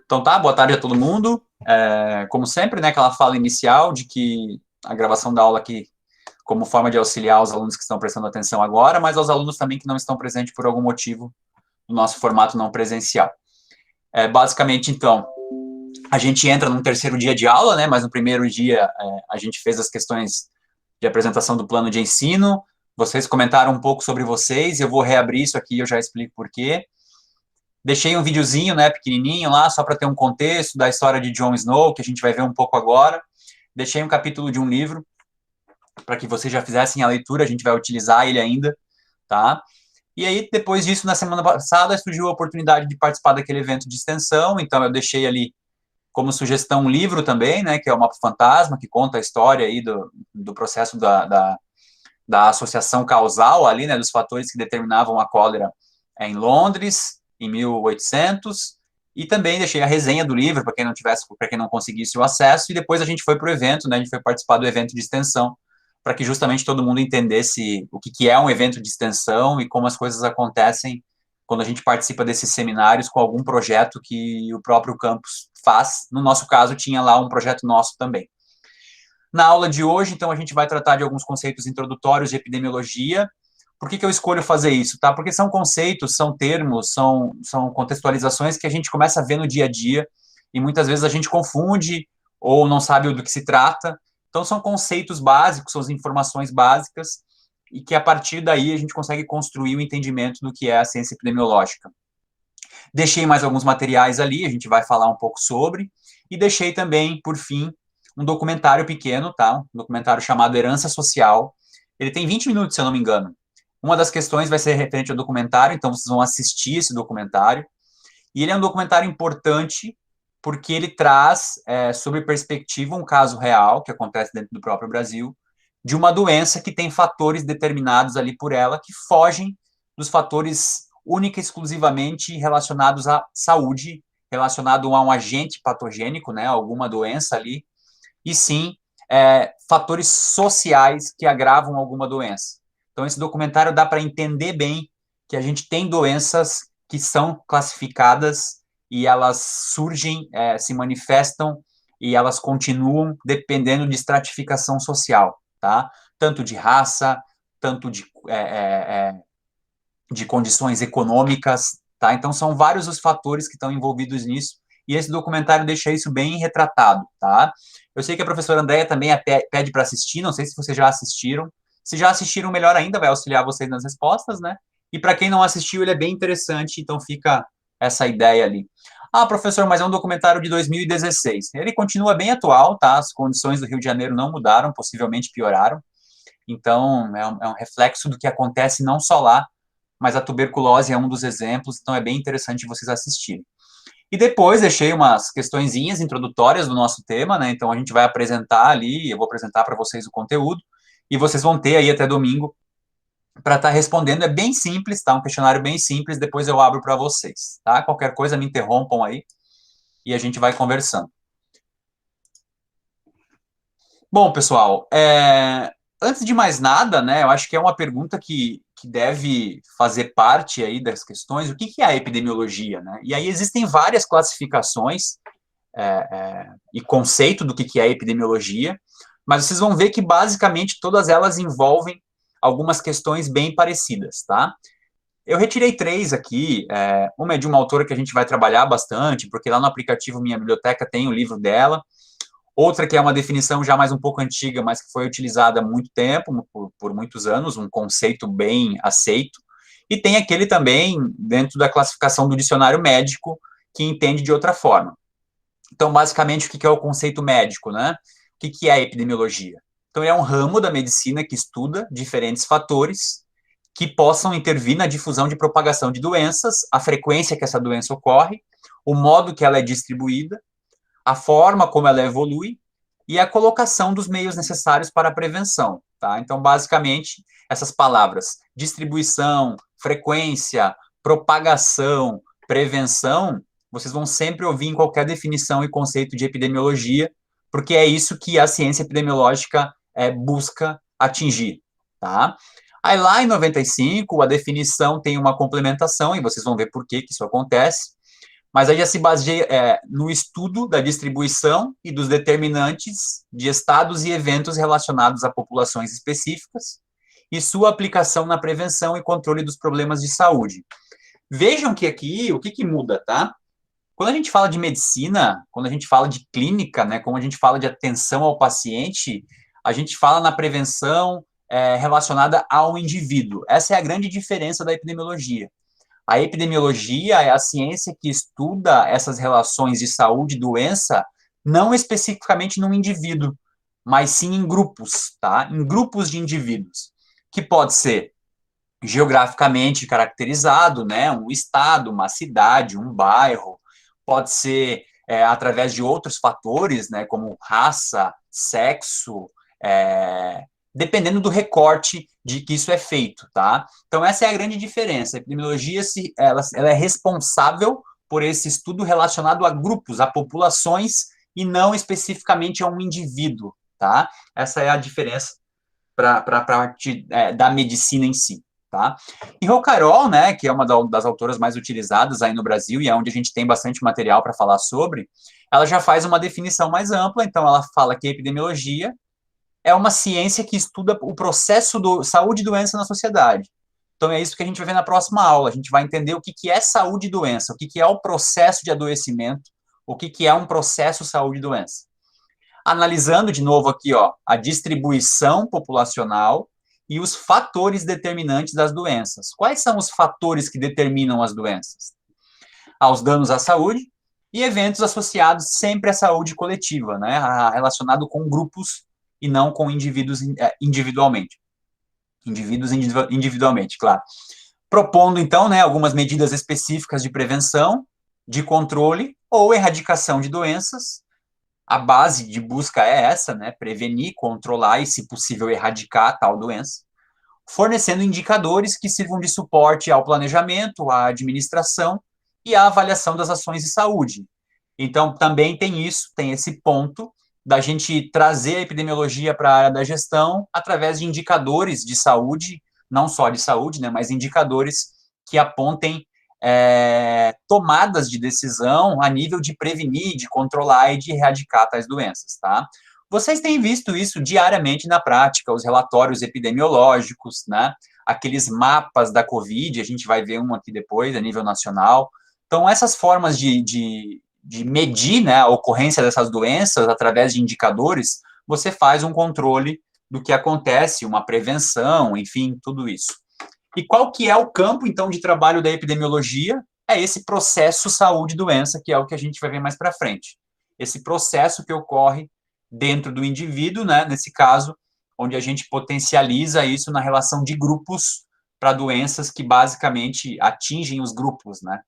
Então tá, boa tarde a todo mundo. Como sempre, né, aquela fala inicial de que a gravação da aula aqui como forma de auxiliar os alunos que estão prestando atenção agora, mas aos alunos também que não estão presentes por algum motivo no nosso formato não presencial. Basicamente, então, a gente entra num terceiro dia de aula, né, mas no primeiro dia a gente fez as questões de apresentação do plano de ensino, vocês comentaram um pouco sobre vocês, eu vou reabrir isso aqui e eu já explico por quê. Deixei um videozinho, né, pequenininho lá, só para ter um contexto da história de Jon Snow, que a gente vai ver um pouco agora. Deixei um capítulo de um livro, para que vocês já fizessem a leitura, a gente vai utilizar ele ainda, tá? E aí, depois disso, na semana passada, surgiu a oportunidade de participar daquele evento de extensão, então eu deixei ali como sugestão um livro também, né, que é o Mapa Fantasma, que conta a história aí do processo da associação causal ali, né, dos fatores que determinavam a cólera em Londres, em 1800, e também deixei a resenha do livro para quem não tivesse, para quem não conseguisse o acesso, e depois a gente foi para o evento, né, a gente foi participar do evento de extensão, para que justamente todo mundo entendesse o que é um evento de extensão e como as coisas acontecem quando a gente participa desses seminários com algum projeto que o próprio campus faz. No nosso caso, tinha lá um projeto nosso também. Na aula de hoje, então, a gente vai tratar de alguns conceitos introdutórios de epidemiologia. Por que eu escolho fazer isso? Tá? Porque são conceitos, são termos, são contextualizações que a gente começa a ver no dia a dia e muitas vezes a gente confunde ou não sabe do que se trata. Então, são conceitos básicos, são informações básicas e que, a partir daí, a gente consegue construir o entendimento do que é a ciência epidemiológica. Deixei mais alguns materiais ali, a gente vai falar um pouco sobre, e deixei também, por fim, um documentário pequeno, tá? Um documentário chamado Herança Social. Ele tem 20 minutos, se eu não me engano. Uma das questões vai ser referente ao documentário, então vocês vão assistir esse documentário. E ele é um documentário importante porque ele traz, sob perspectiva, um caso real que acontece dentro do próprio Brasil, de uma doença que tem fatores determinados ali por ela que fogem dos fatores única e exclusivamente relacionados à saúde, relacionado a um agente patogênico, né, alguma doença ali, e sim fatores sociais que agravam alguma doença. Então, esse documentário dá para entender bem que a gente tem doenças que são classificadas e elas surgem, se manifestam e elas continuam dependendo de estratificação social, tá? Tanto de raça, tanto de condições econômicas, tá? Então, são vários os fatores que estão envolvidos nisso, e esse documentário deixa isso bem retratado, tá? Eu sei que a professora Andréia também pede para assistir, não sei se vocês já assistiram. Se já assistiram, melhor ainda, vai auxiliar vocês nas respostas, né? E para quem não assistiu, ele é bem interessante, então fica essa ideia ali. Ah, professor, mas é um documentário de 2016. Ele continua bem atual, tá? As condições do Rio de Janeiro não mudaram, possivelmente pioraram. Então, é um reflexo do que acontece não só lá, mas a tuberculose é um dos exemplos, então é bem interessante vocês assistirem. E depois deixei umas questõezinhas introdutórias do nosso tema, né? Então a gente vai apresentar ali, eu vou apresentar para vocês o conteúdo, e vocês vão ter aí até domingo para estar respondendo. É bem simples, tá? Um questionário bem simples, depois eu abro para vocês, tá? Qualquer coisa me interrompam aí e a gente vai conversando. Bom, pessoal, antes de mais nada, né, eu acho que é uma pergunta que deve fazer parte aí das questões, o que é a epidemiologia, né? E aí existem várias classificações e conceito do que é epidemiologia, mas vocês vão ver que basicamente todas elas envolvem algumas questões bem parecidas, tá? Eu retirei 3 aqui, uma é de uma autora que a gente vai trabalhar bastante, porque lá no aplicativo Minha Biblioteca tem o livro dela. Outra que é uma definição já mais um pouco antiga, mas que foi utilizada há muito tempo, por muitos anos, um conceito bem aceito. E tem aquele também, dentro da classificação do dicionário médico, que entende de outra forma. Então, basicamente, o que é o conceito médico, né? O que é a epidemiologia? Então, é um ramo da medicina que estuda diferentes fatores que possam intervir na difusão de propagação de doenças, a frequência que essa doença ocorre, o modo que ela é distribuída, a forma como ela evolui e a colocação dos meios necessários para a prevenção, tá? Então, basicamente, essas palavras distribuição, frequência, propagação, prevenção, vocês vão sempre ouvir em qualquer definição e conceito de epidemiologia, porque é isso que a ciência epidemiológica busca atingir, tá? Aí lá em 95, a definição tem uma complementação, e vocês vão ver por que isso acontece, mas aí já se baseia no estudo da distribuição e dos determinantes de estados e eventos relacionados a populações específicas e sua aplicação na prevenção e controle dos problemas de saúde. Vejam que aqui, o que muda, tá? Quando a gente fala de medicina, quando a gente fala de clínica, né, quando a gente fala de atenção ao paciente, a gente fala na prevenção relacionada ao indivíduo. Essa é a grande diferença da epidemiologia. A epidemiologia é a ciência que estuda essas relações de saúde e doença, não especificamente num indivíduo, mas sim em grupos, tá? Em grupos de indivíduos, que pode ser geograficamente caracterizado, né? Um estado, uma cidade, um bairro, pode ser através de outros fatores, né? Como raça, sexo, dependendo do recorte de que isso é feito, tá? Então, essa é a grande diferença. A epidemiologia, ela é responsável por esse estudo relacionado a grupos, a populações, e não especificamente a um indivíduo, tá? Essa é a diferença para a parte da medicina em si, tá? E Rocarol, né, que é uma das autoras mais utilizadas aí no Brasil e é onde a gente tem bastante material para falar sobre, ela já faz uma definição mais ampla, então ela fala que a epidemiologia é uma ciência que estuda o processo do saúde e doença na sociedade. Então é isso que a gente vai ver na próxima aula. A gente vai entender o que é saúde e doença, o que é o processo de adoecimento, o que é um processo saúde e doença. Analisando de novo aqui, ó, a distribuição populacional e os fatores determinantes das doenças. Quais são os fatores que determinam as doenças? Aos danos à saúde e eventos associados sempre à saúde coletiva, né, relacionado com grupos e não com indivíduos individualmente. Individualmente, claro. Propondo, então, né, algumas medidas específicas de prevenção, de controle ou erradicação de doenças. A base de busca é essa, né, prevenir, controlar e, se possível, erradicar tal doença, fornecendo indicadores que sirvam de suporte ao planejamento, à administração e à avaliação das ações de saúde. Então, também tem isso, tem esse ponto da gente trazer a epidemiologia para a área da gestão através de indicadores de saúde, não só de saúde, né, mas indicadores que apontem tomadas de decisão a nível de prevenir, de controlar e de erradicar tais doenças, tá? Vocês têm visto isso diariamente na prática, os relatórios epidemiológicos, né? Aqueles mapas da Covid, a gente vai ver um aqui depois, a nível nacional. Então, essas formas de medir, né, a ocorrência dessas doenças através de indicadores, você faz um controle do que acontece, uma prevenção, enfim, tudo isso. E qual que é o campo, então, de trabalho da epidemiologia? É esse processo saúde-doença, que é o que a gente vai ver mais para frente. Esse processo que ocorre dentro do indivíduo, né, nesse caso, onde a gente potencializa isso na relação de grupos para doenças que basicamente atingem os grupos, né?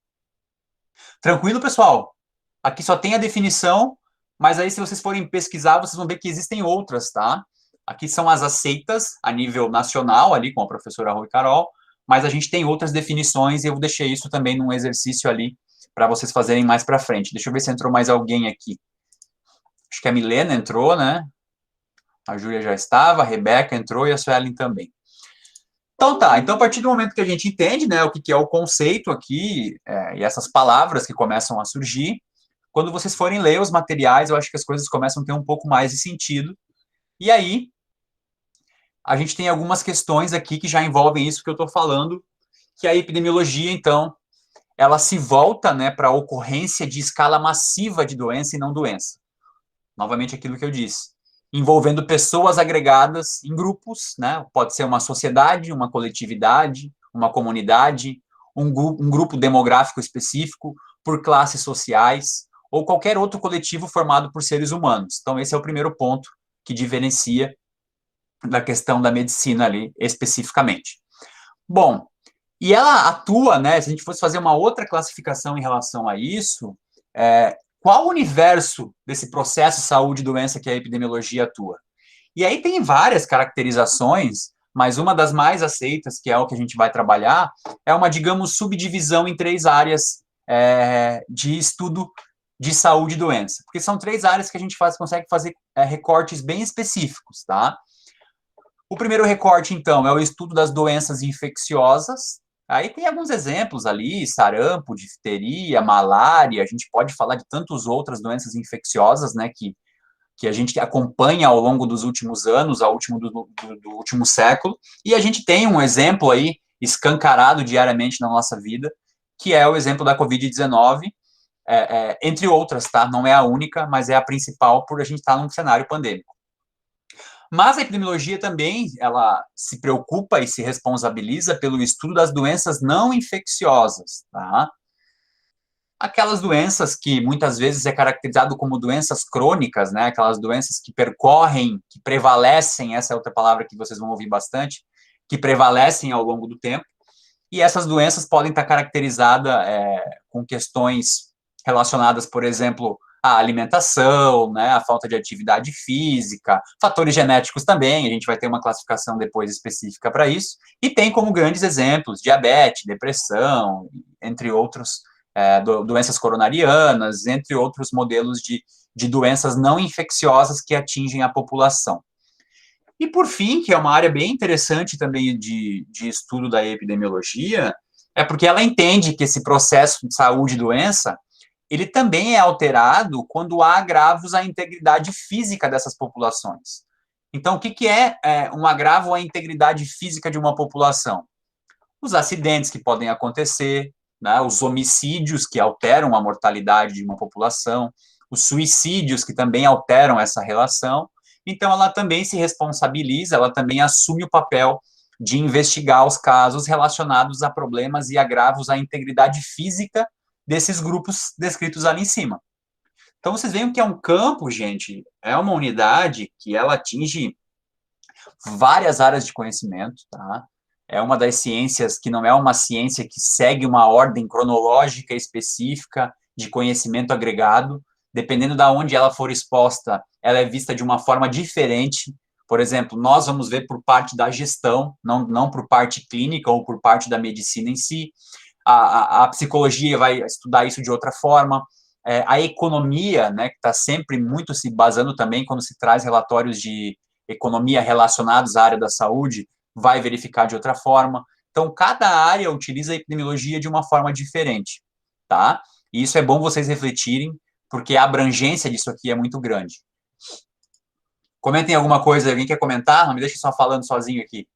Tranquilo, pessoal? Aqui só tem a definição, mas aí se vocês forem pesquisar, vocês vão ver que existem outras, tá? Aqui são as aceitas a nível nacional, ali com a professora Rui Carol, mas a gente tem outras definições e eu deixei isso também num exercício ali para vocês fazerem mais para frente. Deixa eu ver se entrou mais alguém aqui. Acho que a Milena entrou, né? A Júlia já estava, a Rebeca entrou e a Suelen também. Então tá, então a partir do momento que a gente entende, né, o que é o conceito aqui, e essas palavras que começam a surgir, quando vocês forem ler os materiais, eu acho que as coisas começam a ter um pouco mais de sentido. E aí, a gente tem algumas questões aqui que já envolvem isso que eu estou falando, que a epidemiologia, então, ela se volta, né, para a ocorrência de escala massiva de doença e não doença. Novamente aquilo que eu disse, envolvendo pessoas agregadas em grupos, né, pode ser uma sociedade, uma coletividade, uma comunidade, um grupo demográfico específico, por classes sociais, ou qualquer outro coletivo formado por seres humanos. Então, esse é o primeiro ponto que diferencia da questão da medicina ali, especificamente. Bom, e ela atua, né, se a gente fosse fazer uma outra classificação em relação a isso, qual o universo desse processo saúde e doença que a epidemiologia atua? E aí tem várias caracterizações, mas uma das mais aceitas, que é o que a gente vai trabalhar, é uma, digamos, subdivisão em 3 áreas de estudo de saúde e doença. Porque são 3 áreas que a gente consegue fazer recortes bem específicos, tá? O primeiro recorte, então, é o estudo das doenças infecciosas. Aí tem alguns exemplos ali, sarampo, difteria, malária, a gente pode falar de tantas outras doenças infecciosas, né, que a gente acompanha ao longo dos últimos anos, do último século, e a gente tem um exemplo aí escancarado diariamente na nossa vida, que é o exemplo da Covid-19, entre outras, tá? Não é a única, mas é a principal por a gente estar num cenário pandêmico. Mas a epidemiologia também, ela se preocupa e se responsabiliza pelo estudo das doenças não infecciosas, tá? Aquelas doenças que muitas vezes é caracterizado como doenças crônicas, né? Aquelas doenças que percorrem, que prevalecem, essa é outra palavra que vocês vão ouvir bastante, que prevalecem ao longo do tempo. E essas doenças podem estar caracterizadas com questões relacionadas, por exemplo, à alimentação, né, à falta de atividade física, fatores genéticos também, a gente vai ter uma classificação depois específica para isso, e tem como grandes exemplos diabetes, depressão, entre outros, doenças coronarianas, entre outros modelos de doenças não infecciosas que atingem a população. E, por fim, que é uma área bem interessante também de estudo da epidemiologia, é porque ela entende que esse processo de saúde e doença, ele também é alterado quando há agravos à integridade física dessas populações. Então, o que é um agravo à integridade física de uma população? Os acidentes que podem acontecer, né, os homicídios que alteram a mortalidade de uma população, os suicídios que também alteram essa relação. Então, ela também se responsabiliza, ela também assume o papel de investigar os casos relacionados a problemas e agravos à integridade física desses grupos descritos ali em cima. Então, vocês veem que é um campo, gente, é uma unidade que ela atinge várias áreas de conhecimento, tá? É uma das ciências que não é uma ciência que segue uma ordem cronológica específica de conhecimento agregado. Dependendo de onde ela for exposta, ela é vista de uma forma diferente. Por exemplo, nós vamos ver por parte da gestão, não por parte clínica ou por parte da medicina em si. A psicologia vai estudar isso de outra forma. A economia, né, que está sempre muito se basando também quando se traz relatórios de economia relacionados à área da saúde, vai verificar de outra forma. Então, cada área utiliza a epidemiologia de uma forma diferente, tá? E isso é bom vocês refletirem, porque a abrangência disso aqui é muito grande. Comentem alguma coisa, alguém quer comentar? Não me deixe só falando sozinho aqui.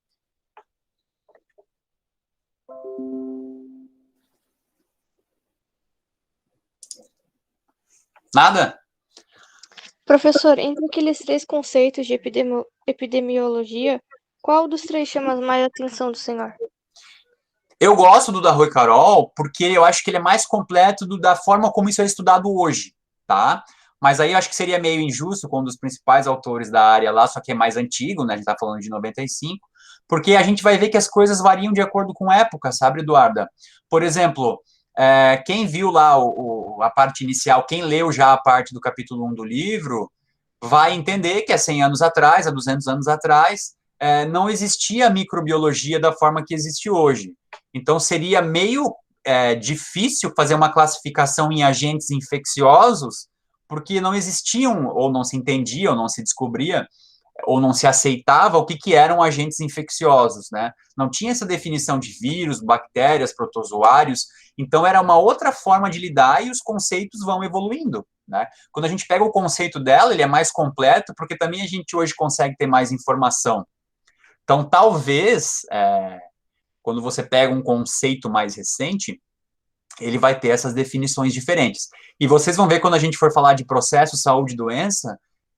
Nada? Professor, entre aqueles três conceitos de epidemiologia, qual dos três chama mais a atenção do senhor? Eu gosto do da Rui Carol, porque eu acho que ele é mais completo da forma como isso é estudado hoje, tá? Mas aí eu acho que seria meio injusto com um dos principais autores da área lá, só que é mais antigo, né? A gente tá falando de 95, porque a gente vai ver que as coisas variam de acordo com a época, sabe, Eduarda? Por exemplo, quem viu lá a parte inicial, quem leu já a parte do capítulo 1 do livro, vai entender que há 100 anos atrás, há 200 anos atrás, não existia microbiologia da forma que existe hoje. Então, seria meio difícil fazer uma classificação em agentes infecciosos, porque não existiam, ou não se entendia, ou não se descobria, ou não se aceitava o que eram agentes infecciosos, né? Não tinha essa definição de vírus, bactérias, protozoários, então era uma outra forma de lidar e os conceitos vão evoluindo, né? Quando a gente pega o conceito dela, ele é mais completo, porque também a gente hoje consegue ter mais informação. Então, talvez, quando você pega um conceito mais recente, ele vai ter essas definições diferentes. E vocês vão ver quando a gente for falar de processo, saúde e doença,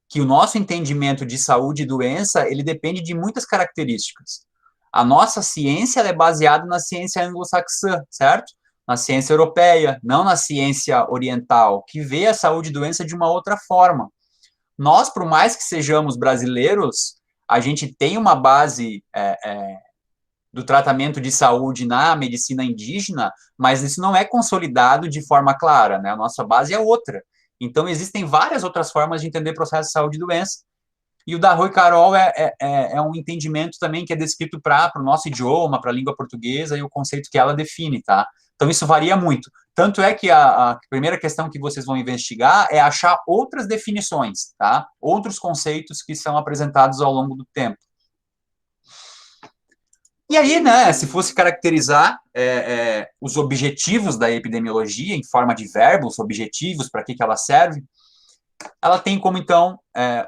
que o nosso entendimento de saúde e doença, ele depende de muitas características. A nossa ciência é baseada na ciência anglo-saxã, certo? Na ciência europeia, não na ciência oriental, que vê a saúde e doença de uma outra forma. Nós, por mais que sejamos brasileiros, a gente tem uma base do tratamento de saúde na medicina indígena, mas isso não é consolidado de forma clara, né? A nossa base é outra. Então, existem várias outras formas de entender processo de saúde e doença. E o da Rui Carol é um entendimento também que é descrito para o nosso idioma, para a língua portuguesa e o conceito que ela define, tá? Então, isso varia muito. Tanto é que a primeira questão que vocês vão investigar é achar outras definições, tá? Outros conceitos que são apresentados ao longo do tempo. E aí, né, se fosse caracterizar os objetivos da epidemiologia em forma de verbos, objetivos, para que ela serve, ela tem como, então,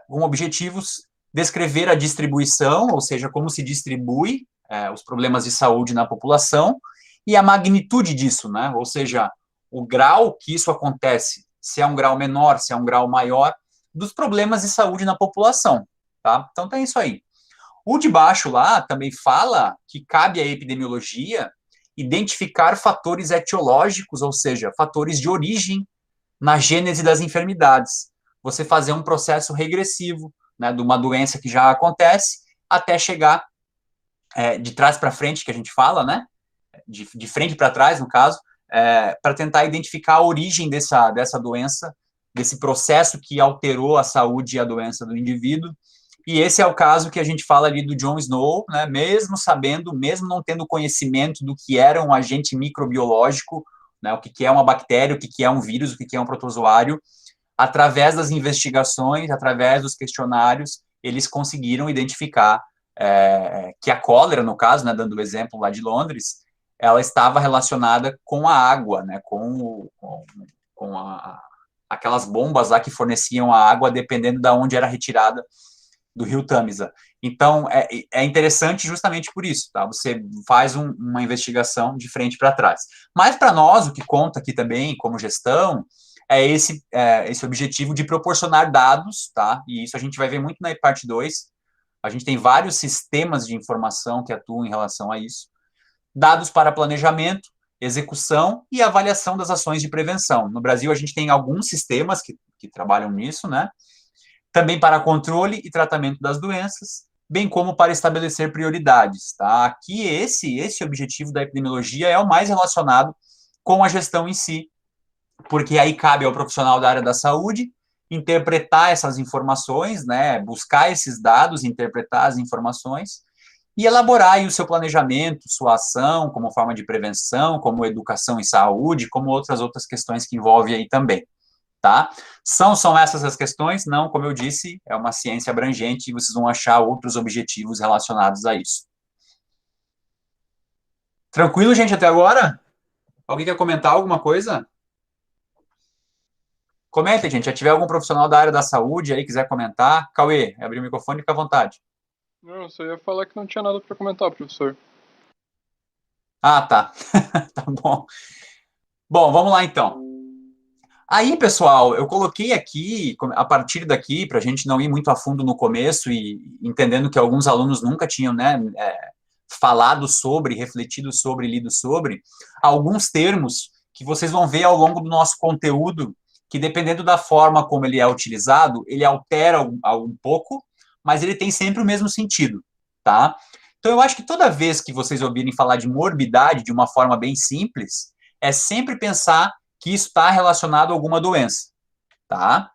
como objetivos descrever a distribuição, ou seja, como se distribui os problemas de saúde na população, e a magnitude disso, né, ou seja, o grau que isso acontece, se é um grau menor, se é um grau maior, dos problemas de saúde na população, tá? Então tem isso aí. O de baixo lá também fala que cabe à epidemiologia identificar fatores etiológicos, ou seja, fatores de origem na gênese das enfermidades. Você fazer um processo regressivo, né, de uma doença que já acontece até chegar de trás para frente, que a gente fala, né, de frente para trás, no caso, para tentar identificar a origem dessa doença, desse processo que alterou a saúde e a doença do indivíduo. E esse é o caso que a gente fala ali do John Snow, né, mesmo sabendo, mesmo não tendo conhecimento do que era um agente microbiológico, né, o que é uma bactéria, o que é um vírus, o que é um protozoário, através das investigações, através dos questionários, eles conseguiram identificar que a cólera, no caso, né, dando o exemplo lá de Londres, ela estava relacionada com a água, né, aquelas bombas lá que forneciam a água, dependendo de onde era retirada do rio Tâmisa. Então, é interessante justamente por isso, tá? Você faz uma investigação de frente para trás. Mas, para nós, o que conta aqui também, como gestão, é esse objetivo de proporcionar dados, tá? E isso a gente vai ver muito na parte 2. A gente tem vários sistemas de informação que atuam em relação a isso. Dados para planejamento, execução e avaliação das ações de prevenção. No Brasil, a gente tem alguns sistemas que trabalham nisso, né? Também para controle e tratamento das doenças, bem como para estabelecer prioridades, tá? Aqui, esse objetivo da epidemiologia é o mais relacionado com a gestão em si, porque aí cabe ao profissional da área da saúde interpretar essas informações, né, buscar esses dados, interpretar as informações e elaborar aí o seu planejamento, sua ação, como forma de prevenção, como educação em saúde, como outras questões que envolvem aí também, tá? São essas as questões? Não, como eu disse, é uma ciência abrangente e vocês vão achar outros objetivos relacionados a isso. Tranquilo, gente, até agora? Alguém quer comentar alguma coisa? Comenta, gente. Já tiver algum profissional da área da saúde aí, quiser comentar. Cauê, abre o microfone e fica à vontade. Não, eu só ia falar que não tinha nada para comentar, professor. Ah, tá. Tá bom. Bom, vamos lá então. Aí, pessoal, eu coloquei aqui, a partir daqui, para a gente não ir muito a fundo no começo e entendendo que alguns alunos nunca tinham, né, falado sobre, refletido sobre, lido sobre, alguns termos que vocês vão ver ao longo do nosso conteúdo, que dependendo da forma como ele é utilizado, ele altera um pouco, mas ele tem sempre o mesmo sentido, tá? Então, eu acho que toda vez que vocês ouvirem falar de morbidade de uma forma bem simples, é sempre pensar que isso está relacionado a alguma doença, tá?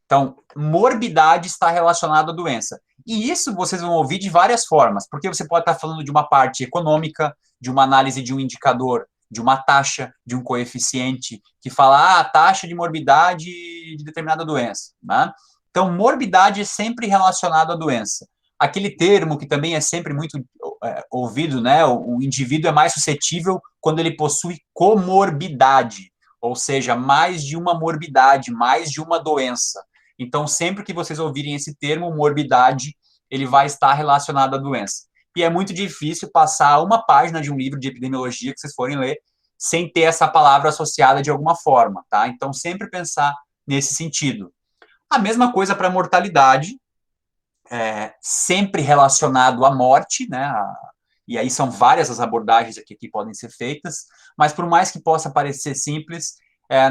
Então, morbidade está relacionado à doença. E isso vocês vão ouvir de várias formas, porque você pode estar falando de uma parte econômica, de uma análise de um indicador, de uma taxa, de um coeficiente, que fala a taxa de morbidade de determinada doença, né? Então, morbidade é sempre relacionado à doença. Aquele termo que também é sempre muito ouvido, né? O indivíduo é mais suscetível quando ele possui comorbidade, ou seja, mais de uma morbidade, mais de uma doença. Então, sempre que vocês ouvirem esse termo, morbidade, ele vai estar relacionado à doença. E é muito difícil passar uma página de um livro de epidemiologia que vocês forem ler sem ter essa palavra associada de alguma forma, tá? Então, sempre pensar nesse sentido. A mesma coisa para a mortalidade, sempre relacionado à morte, né? E aí são várias as abordagens aqui que podem ser feitas, mas por mais que possa parecer simples,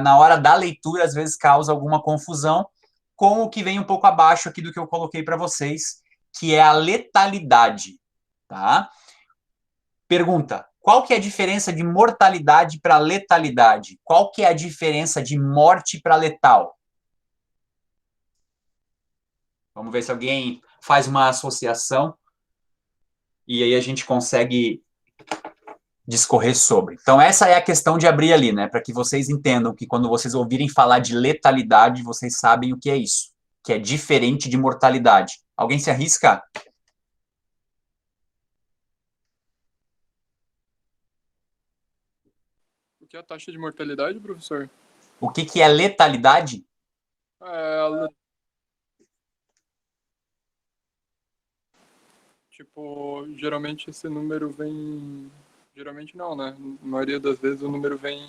na hora da leitura, às vezes causa alguma confusão, com o que vem um pouco abaixo aqui do que eu coloquei para vocês, que é a letalidade, tá? Pergunta, qual que é a diferença de mortalidade para letalidade? Qual que é a diferença de morte para letal? Vamos ver se alguém faz uma associação e aí a gente consegue discorrer sobre. Então, essa é a questão de abrir ali, né? Para que vocês entendam que quando vocês ouvirem falar de letalidade, vocês sabem o que é isso, que é diferente de mortalidade. Alguém se arrisca? O que é a taxa de mortalidade, professor? O que que é letalidade? Tipo, geralmente esse número vem... Geralmente não, né? Na maioria das vezes o número vem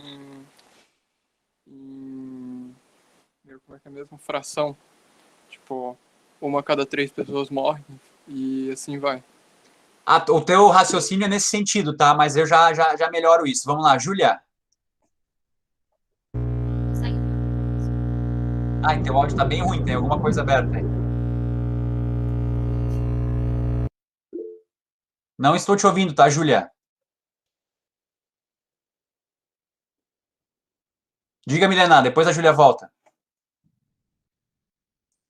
em... Como é que é mesmo? Fração. Tipo, 1 a cada 3 pessoas morrem e assim vai. O teu raciocínio é nesse sentido, tá? Mas eu já melhoro isso. Vamos lá, Júlia. Ah, teu áudio tá bem ruim, tem alguma coisa aberta aí. Não estou te ouvindo, tá, Júlia? Diga, Milena, depois a Júlia volta.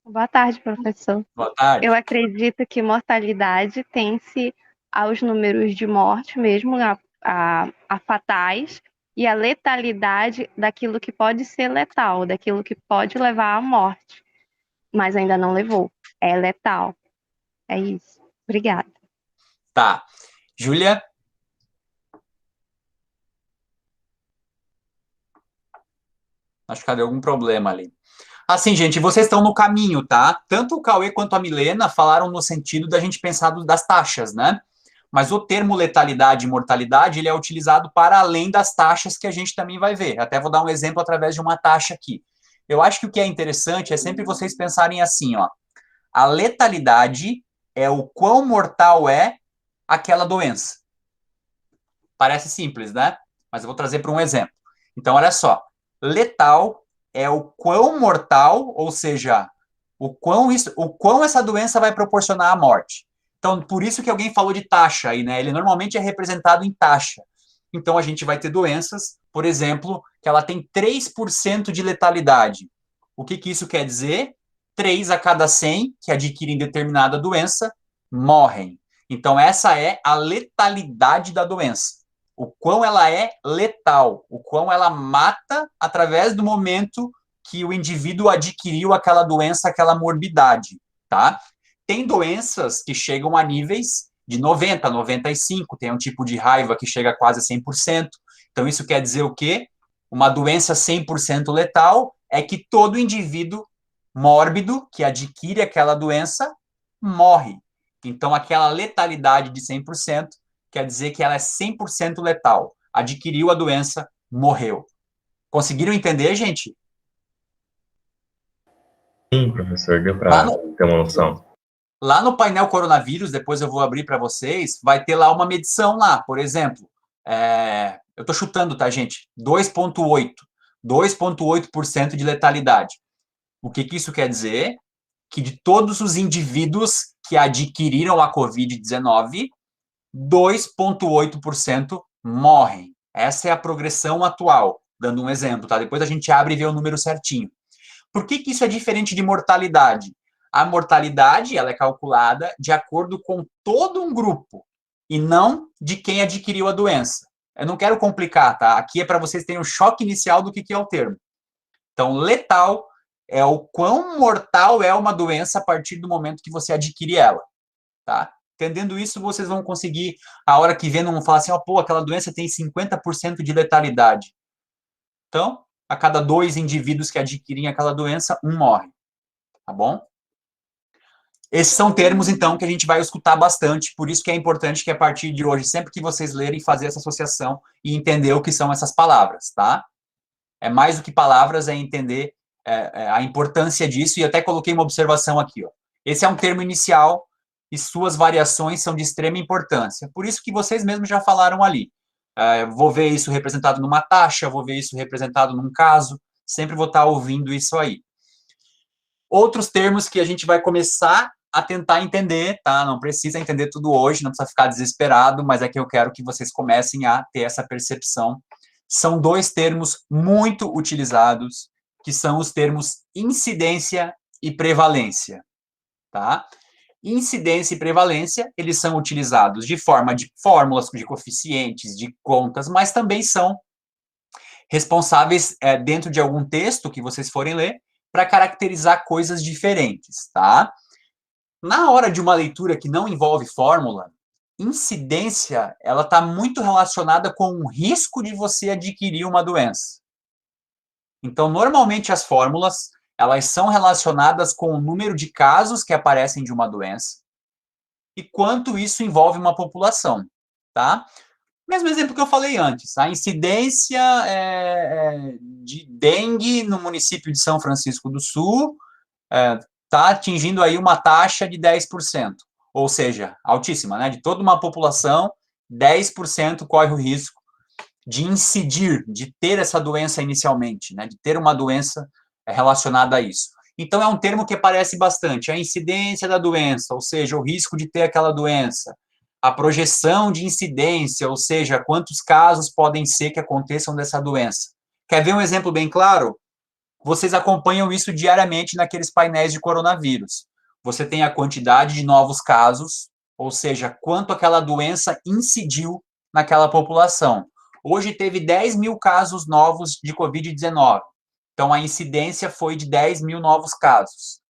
Boa tarde, professor. Boa tarde. Eu acredito que mortalidade tem-se aos números de morte mesmo, a fatais, e a letalidade daquilo que pode ser letal, daquilo que pode levar à morte, mas ainda não levou. É letal. É isso. Obrigada. Tá. Júlia? Acho que deu algum problema ali. Assim, gente, vocês estão no caminho, tá? Tanto o Cauê quanto a Milena falaram no sentido da gente pensar das taxas, né? Mas o termo letalidade e mortalidade, ele é utilizado para além das taxas que a gente também vai ver. Até vou dar um exemplo através de uma taxa aqui. Eu acho que o que é interessante é sempre vocês pensarem assim, ó. A letalidade é o quão mortal é aquela doença. Parece simples, né? Mas eu vou trazer para um exemplo. Então, olha só. Letal é o quão mortal, ou seja, o quão essa doença vai proporcionar a morte. Então, por isso que alguém falou de taxa aí, né? Ele normalmente é representado em taxa. Então, a gente vai ter doenças, por exemplo, que ela tem 3% de letalidade. O que que isso quer dizer? 3 a cada 100 que adquirem determinada doença morrem. Então, essa é a letalidade da doença. O quão ela é letal, o quão ela mata através do momento que o indivíduo adquiriu aquela doença, aquela morbidade, tá? Tem doenças que chegam a níveis de 90, 95, tem um tipo de raiva que chega a quase 100%. Então, isso quer dizer o quê? Uma doença 100% letal é que todo indivíduo mórbido que adquire aquela doença morre. Então, aquela letalidade de 100% quer dizer que ela é 100% letal. Adquiriu a doença, morreu. Conseguiram entender, gente? Sim, professor, deu para ter uma noção. Lá no painel coronavírus, depois eu vou abrir para vocês, vai ter lá uma medição lá, por exemplo, eu estou chutando, tá, gente? 2,8% de letalidade. O que isso quer dizer? Que de todos os indivíduos que adquiriram a Covid-19, 2,8% morrem. Essa é a progressão atual, dando um exemplo, tá? Depois a gente abre e vê o número certinho. Por que isso é diferente de mortalidade? A mortalidade, ela é calculada de acordo com todo um grupo e não de quem adquiriu a doença. Eu não quero complicar, tá? Aqui é para vocês terem um choque inicial do que é o termo. Então, letal é o quão mortal é uma doença a partir do momento que você adquire ela, tá? Entendendo isso, vocês vão conseguir, a hora que vê, não falar assim, pô, aquela doença tem 50% de letalidade. Então, a cada 2 indivíduos que adquirem aquela doença, 1 morre. Tá bom? Esses são termos, então, que a gente vai escutar bastante, por isso que é importante que a partir de hoje, sempre que vocês lerem, fazer essa associação e entender o que são essas palavras, tá? É mais do que palavras, é entender a importância disso, e até coloquei uma observação aqui, ó. Esse é um termo inicial e suas variações são de extrema importância. Por isso que vocês mesmos já falaram ali. Vou ver isso representado numa taxa, vou ver isso representado num caso, sempre vou estar ouvindo isso aí. Outros termos que a gente vai começar a tentar entender, tá? Não precisa entender tudo hoje, não precisa ficar desesperado, mas é que eu quero que vocês comecem a ter essa percepção. São 2 termos muito utilizados, que são os termos incidência e prevalência, tá? Incidência e prevalência, eles são utilizados de forma de fórmulas, de coeficientes, de contas, mas também são responsáveis dentro de algum texto que vocês forem ler para caracterizar coisas diferentes, tá? Na hora de uma leitura que não envolve fórmula, incidência, ela está muito relacionada com o risco de você adquirir uma doença. Então, normalmente as fórmulas, elas são relacionadas com o número de casos que aparecem de uma doença e quanto isso envolve uma população, tá? Mesmo exemplo que eu falei antes, a incidência de dengue no município de São Francisco do Sul está atingindo aí uma taxa de 10%, ou seja, altíssima, né? De toda uma população, 10% corre o risco de incidir, de ter essa doença inicialmente, né? De ter uma doença relacionada a isso. Então, é um termo que aparece bastante, a incidência da doença, ou seja, o risco de ter aquela doença, a projeção de incidência, ou seja, quantos casos podem ser que aconteçam dessa doença. Quer ver um exemplo bem claro? Vocês acompanham isso diariamente naqueles painéis de coronavírus. Você tem a quantidade de novos casos, ou seja, quanto aquela doença incidiu naquela população. Hoje teve 10 mil casos novos de Covid-19. Então, a incidência foi de 10 mil novos casos.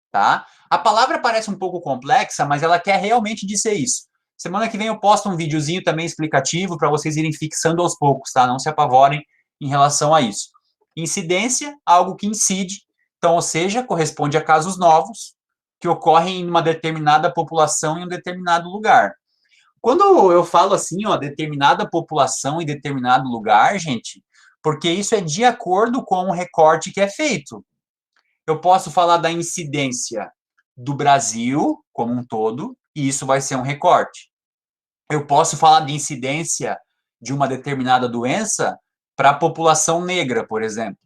Tá? A palavra parece um pouco complexa, mas ela quer realmente dizer isso. Semana que vem eu posto um videozinho também explicativo para vocês irem fixando aos poucos, tá? Não se apavorem em relação a isso. Incidência, algo que incide, então, ou seja, corresponde a casos novos que ocorrem em uma determinada população em um determinado lugar. Quando eu falo assim, ó, determinada população em determinado lugar, gente, porque isso é de acordo com o recorte que é feito. Eu posso falar da incidência do Brasil como um todo, e isso vai ser um recorte. Eu posso falar de incidência de uma determinada doença para a população negra, por exemplo.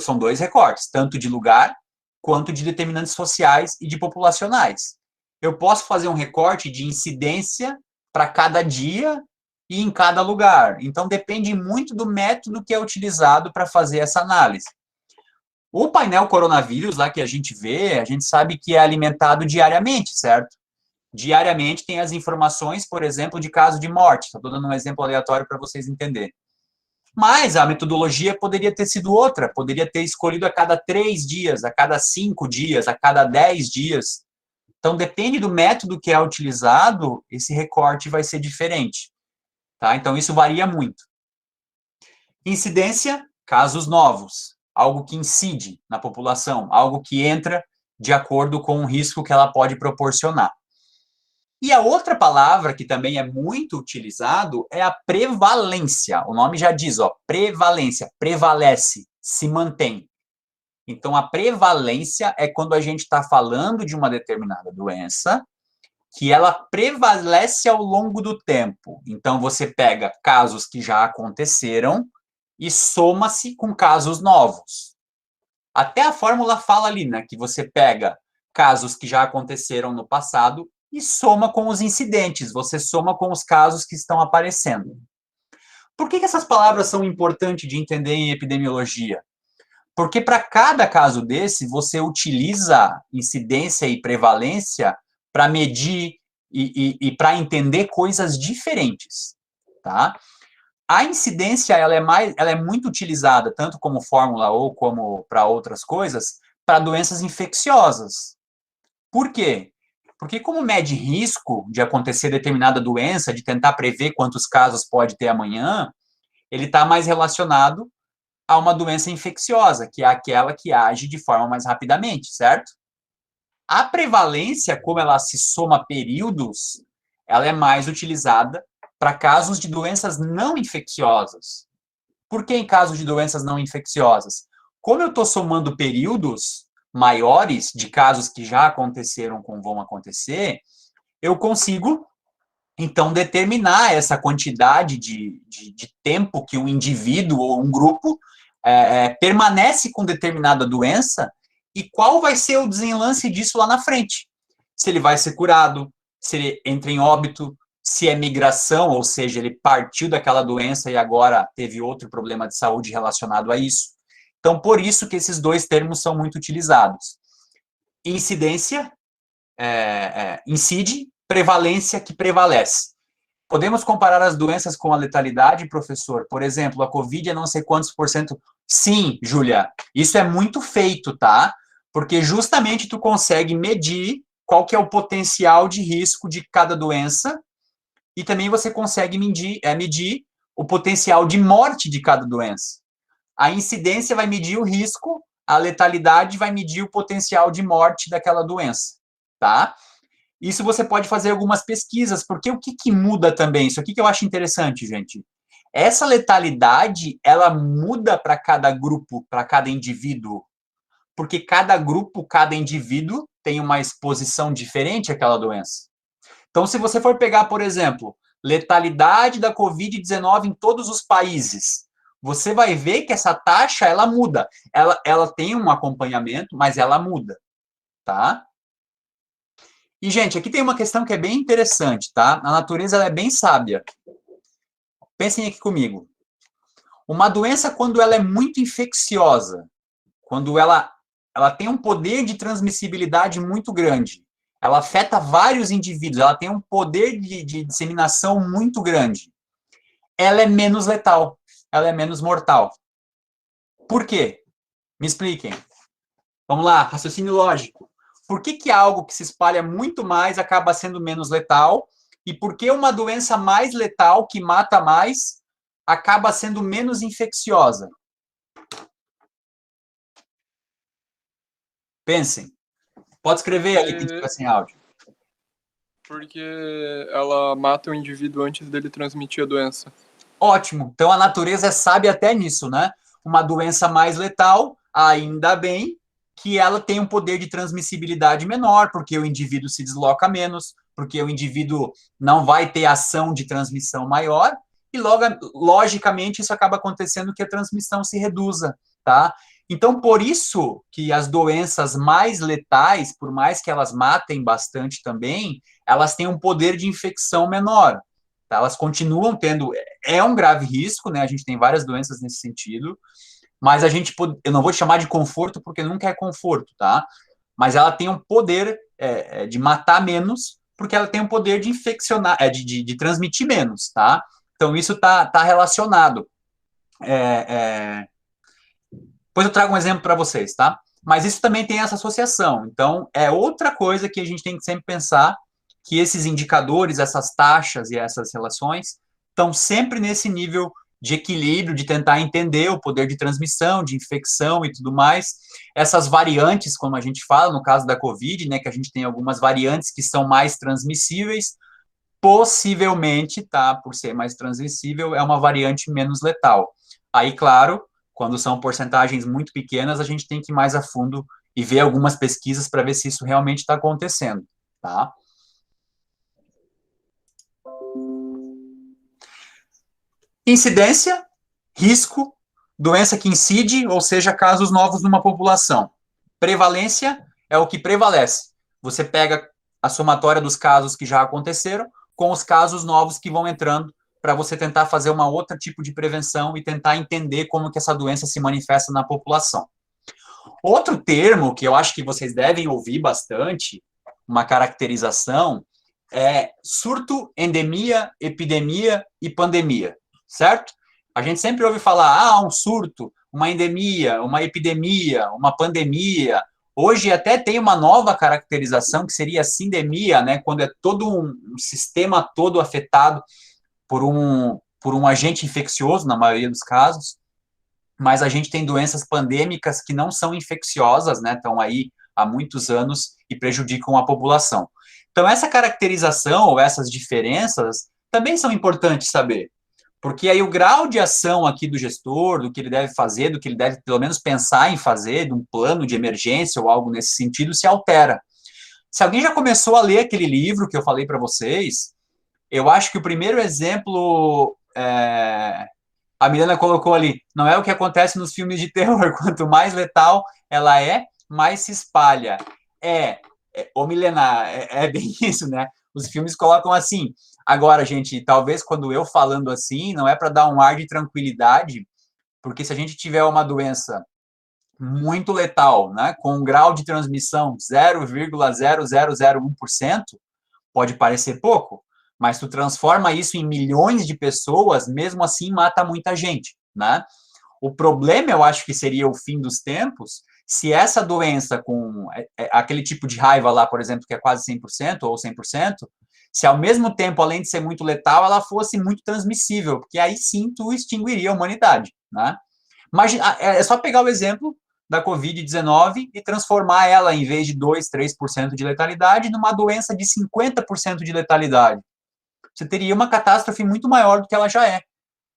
São dois recortes, tanto de lugar quanto de determinantes sociais e de populacionais. Eu posso fazer um recorte de incidência para cada dia e em cada lugar. Então, depende muito do método que é utilizado para fazer essa análise. O painel coronavírus lá que a gente vê, a gente sabe que é alimentado diariamente, certo? Diariamente tem as informações, por exemplo, de caso de morte. Estou dando um exemplo aleatório para vocês entenderem. Mas a metodologia poderia ter sido outra, poderia ter escolhido a cada 3 dias, a cada 5 dias, a cada 10 dias. Então, depende do método que é utilizado, esse recorte vai ser diferente. Tá? Então, isso varia muito. Incidência, casos novos. Algo que incide na população, algo que entra de acordo com o risco que ela pode proporcionar. E a outra palavra que também é muito utilizado é a prevalência. O nome já diz, ó, prevalência, prevalece, se mantém. Então, a prevalência é quando a gente está falando de uma determinada doença que ela prevalece ao longo do tempo. Então, você pega casos que já aconteceram e soma-se com casos novos. Até a fórmula fala ali, né, que você pega casos que já aconteceram no passado e soma com os incidentes, você soma com os casos que estão aparecendo. Por que essas palavras são importantes de entender em epidemiologia? Porque para cada caso desse, você utiliza incidência e prevalência para medir e para entender coisas diferentes, tá? A incidência, ela é muito utilizada, tanto como fórmula ou como para outras coisas, para doenças infecciosas. Por quê? Porque como mede risco de acontecer determinada doença, de tentar prever quantos casos pode ter amanhã, ele está mais relacionado a uma doença infecciosa, que é aquela que age de forma mais rapidamente, certo? A prevalência, como ela se soma períodos, ela é mais utilizada para casos de doenças não infecciosas. Por que em casos de doenças não infecciosas? Como eu estou somando períodos maiores de casos que já aconteceram como vão acontecer, eu consigo, então, determinar essa quantidade de tempo que um indivíduo ou um grupo permanece com determinada doença e qual vai ser o desenlace disso lá na frente. Se ele vai ser curado, se ele entra em óbito, se é migração, ou seja, ele partiu daquela doença e agora teve outro problema de saúde relacionado a isso. Então, por isso que esses dois termos são muito utilizados. Incidência, incide, prevalência, que prevalece. Podemos comparar as doenças com a letalidade, professor? Por exemplo, a Covid é não sei quantos %. Sim, Júlia, isso é muito feito, tá? Porque justamente tu consegue medir qual que é o potencial de risco de cada doença e também você consegue medir o potencial de morte de cada doença. A incidência vai medir o risco, a letalidade vai medir o potencial de morte daquela doença, tá? Isso você pode fazer algumas pesquisas, porque o que muda também? Isso aqui que eu acho interessante, gente. Essa letalidade, ela muda para cada grupo, para cada indivíduo, porque cada grupo, cada indivíduo tem uma exposição diferente àquela doença. Então, se você for pegar, por exemplo, letalidade da Covid-19 em todos os países, você vai ver que essa taxa, ela muda. Ela tem um acompanhamento, mas ela muda, tá? E, gente, aqui tem uma questão que é bem interessante, tá? A natureza, ela é bem sábia. Pensem aqui comigo. Uma doença, quando ela é muito infecciosa, quando ela tem um poder de transmissibilidade muito grande, ela afeta vários indivíduos, ela tem um poder de disseminação muito grande, ela é menos letal, ela é menos mortal. Por quê? Me expliquem. Vamos lá, raciocínio lógico. Por que algo que se espalha muito mais acaba sendo menos letal? E por que uma doença mais letal, que mata mais, acaba sendo menos infecciosa? Pensem. Pode escrever aí, quem estiver sem áudio. Porque ela mata o indivíduo antes dele transmitir a doença. Ótimo. Então a natureza é sábia até nisso, né? Uma doença mais letal, ainda bem que ela tem um poder de transmissibilidade menor, porque o indivíduo se desloca menos, porque o indivíduo não vai ter ação de transmissão maior, e logo, logicamente, isso acaba acontecendo que a transmissão se reduza, tá? Então, por isso que as doenças mais letais, por mais que elas matem bastante também, elas têm um poder de infecção menor, tá? Elas continuam tendo, é um grave risco, né? A gente tem várias doenças nesse sentido, mas eu não vou chamar de conforto porque nunca é conforto, tá? Mas ela tem um poder de matar menos, porque ela tem um poder de infeccionar, de transmitir menos, tá? Então isso tá relacionado. Depois eu trago um exemplo para vocês, tá? Mas isso também tem essa associação. Então é outra coisa que a gente tem que sempre pensar, que esses indicadores, essas taxas e essas relações estão sempre nesse nível de equilíbrio, de tentar entender o poder de transmissão, de infecção e tudo mais. Essas variantes, como a gente fala, no caso da Covid, né, que a gente tem algumas variantes que são mais transmissíveis, possivelmente, tá, por ser mais transmissível, é uma variante menos letal. Aí, claro, quando são porcentagens muito pequenas, a gente tem que ir mais a fundo e ver algumas pesquisas para ver se isso realmente está acontecendo, tá? Incidência, risco, doença que incide, ou seja, casos novos numa população. Prevalência é o que prevalece. Você pega a somatória dos casos que já aconteceram com os casos novos que vão entrando para você tentar fazer uma outra tipo de prevenção e tentar entender como que essa doença se manifesta na população. Outro termo que eu acho que vocês devem ouvir bastante, uma caracterização, é surto, endemia, epidemia e pandemia. Certo? A gente sempre ouve falar, um surto, uma endemia, uma epidemia, uma pandemia. Hoje até tem uma nova caracterização que seria a sindemia, né? Quando é todo um sistema todo afetado por um agente infeccioso, na maioria dos casos. Mas a gente tem doenças pandêmicas que não são infecciosas, né? Estão aí há muitos anos e prejudicam a população. Então, essa caracterização ou essas diferenças também são importantes saber. Porque aí o grau de ação aqui do gestor, do que ele deve fazer, do que ele deve pelo menos pensar em fazer, de um plano de emergência ou algo nesse sentido, se altera. Se alguém já começou a ler aquele livro que eu falei para vocês, eu acho que o primeiro exemplo, a Milena colocou ali, não é o que acontece nos filmes de terror, quanto mais letal ela é, mais se espalha. Ô Milena, é bem isso, né? Os filmes colocam assim. Agora, gente, talvez quando eu falando assim, não é para dar um ar de tranquilidade, porque se a gente tiver uma doença muito letal, né, com um grau de transmissão 0,0001%, pode parecer pouco, mas tu transforma isso em milhões de pessoas, mesmo assim mata muita gente, né? O problema, eu acho que seria o fim dos tempos, se essa doença com aquele tipo de raiva lá, por exemplo, que é quase 100% ou 100%, Se ao mesmo tempo, além de ser muito letal, ela fosse muito transmissível, porque aí sim tu extinguiria a humanidade, né? Imagina, é só pegar o exemplo da Covid-19 e transformar ela, em vez de 2, 3% de letalidade, numa doença de 50% de letalidade. Você teria uma catástrofe muito maior do que ela já é.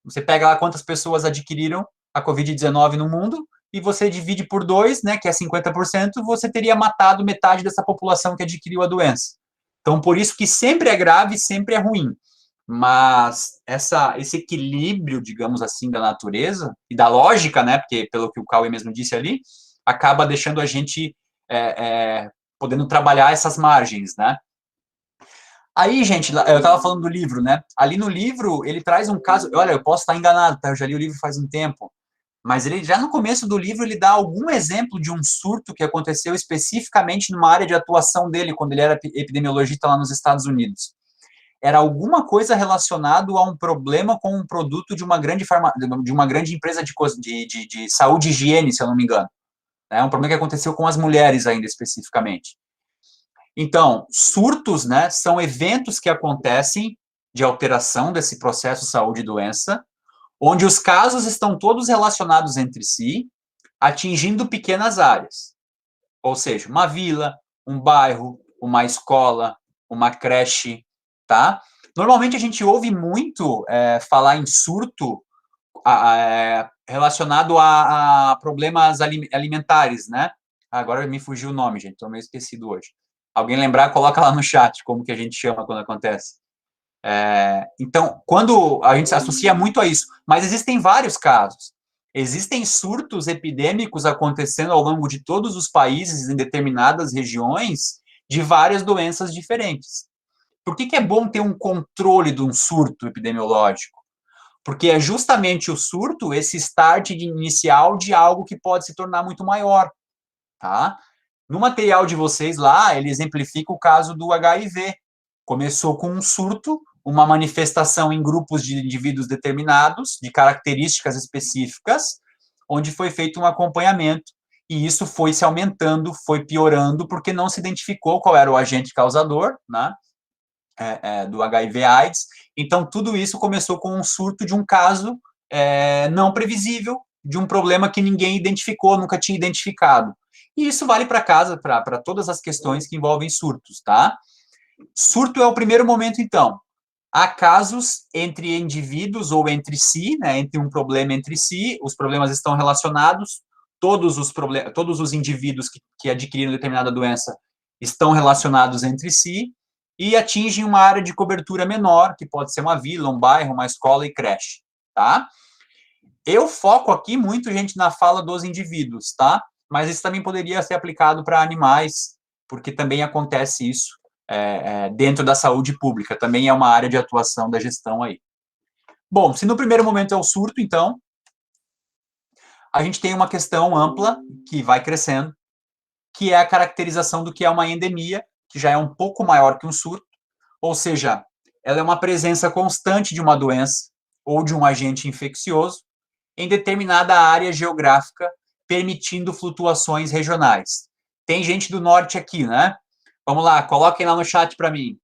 Você pega lá quantas pessoas adquiriram a Covid-19 no mundo e você divide por 2, né, que é 50%, você teria matado metade dessa população que adquiriu a doença. Então, por isso que sempre é grave, sempre é ruim. Mas esse equilíbrio, digamos assim, da natureza e da lógica, né, porque pelo que o Cauê mesmo disse ali, acaba deixando a gente podendo trabalhar essas margens, né? Aí, gente, eu estava falando do livro, né? Ali no livro, ele traz um caso. Olha, eu posso estar enganado, tá? Eu já li o livro faz um tempo. Mas ele já no começo do livro, ele dá algum exemplo de um surto que aconteceu especificamente numa área de atuação dele, quando ele era epidemiologista lá nos Estados Unidos. Era alguma coisa relacionado a um problema com um produto de uma grande empresa de saúde e higiene, se eu não me engano. É um problema que aconteceu com as mulheres ainda especificamente. Então, surtos, né, são eventos que acontecem de alteração desse processo saúde e doença, onde os casos estão todos relacionados entre si, atingindo pequenas áreas. Ou seja, uma vila, um bairro, uma escola, uma creche, tá? Normalmente a gente ouve muito falar em surto relacionado a problemas alimentares, né? Agora me fugiu o nome, gente, estou meio esquecido hoje. Alguém lembrar, coloca lá no chat como que a gente chama quando acontece. Então, quando a gente se associa muito a isso, mas existem vários casos. Existem surtos epidêmicos acontecendo ao longo de todos os países, em determinadas regiões, de várias doenças diferentes. Por que é bom ter um controle de um surto epidemiológico? Porque é justamente o surto, esse start inicial de algo que pode se tornar muito maior, tá? No material de vocês lá, ele exemplifica o caso do HIV. Começou com um surto, uma manifestação em grupos de indivíduos determinados, de características específicas, onde foi feito um acompanhamento, e isso foi se aumentando, foi piorando, porque não se identificou qual era o agente causador, né, do HIV/AIDS. Então, tudo isso começou com um surto de um caso não previsível, de um problema que ninguém identificou, nunca tinha identificado. E isso vale para casa, para todas as questões que envolvem surtos, tá? Surto é o primeiro momento, então. Há casos entre indivíduos ou entre si, né, entre um problema entre si, os problemas estão relacionados, todos os indivíduos que adquiriram determinada doença estão relacionados entre si e atingem uma área de cobertura menor, que pode ser uma vila, um bairro, uma escola e creche, tá? Eu foco aqui muito, gente, na fala dos indivíduos, tá? Mas isso também poderia ser aplicado para animais, porque também acontece isso dentro da saúde pública, também é uma área de atuação da gestão aí. Bom, se no primeiro momento é o surto, então, a gente tem uma questão ampla, que vai crescendo, que é a caracterização do que é uma endemia, que já é um pouco maior que um surto, ou seja, ela é uma presença constante de uma doença ou de um agente infeccioso em determinada área geográfica, permitindo flutuações regionais. Tem gente do norte aqui, né? Vamos lá, coloquem lá no chat para mim.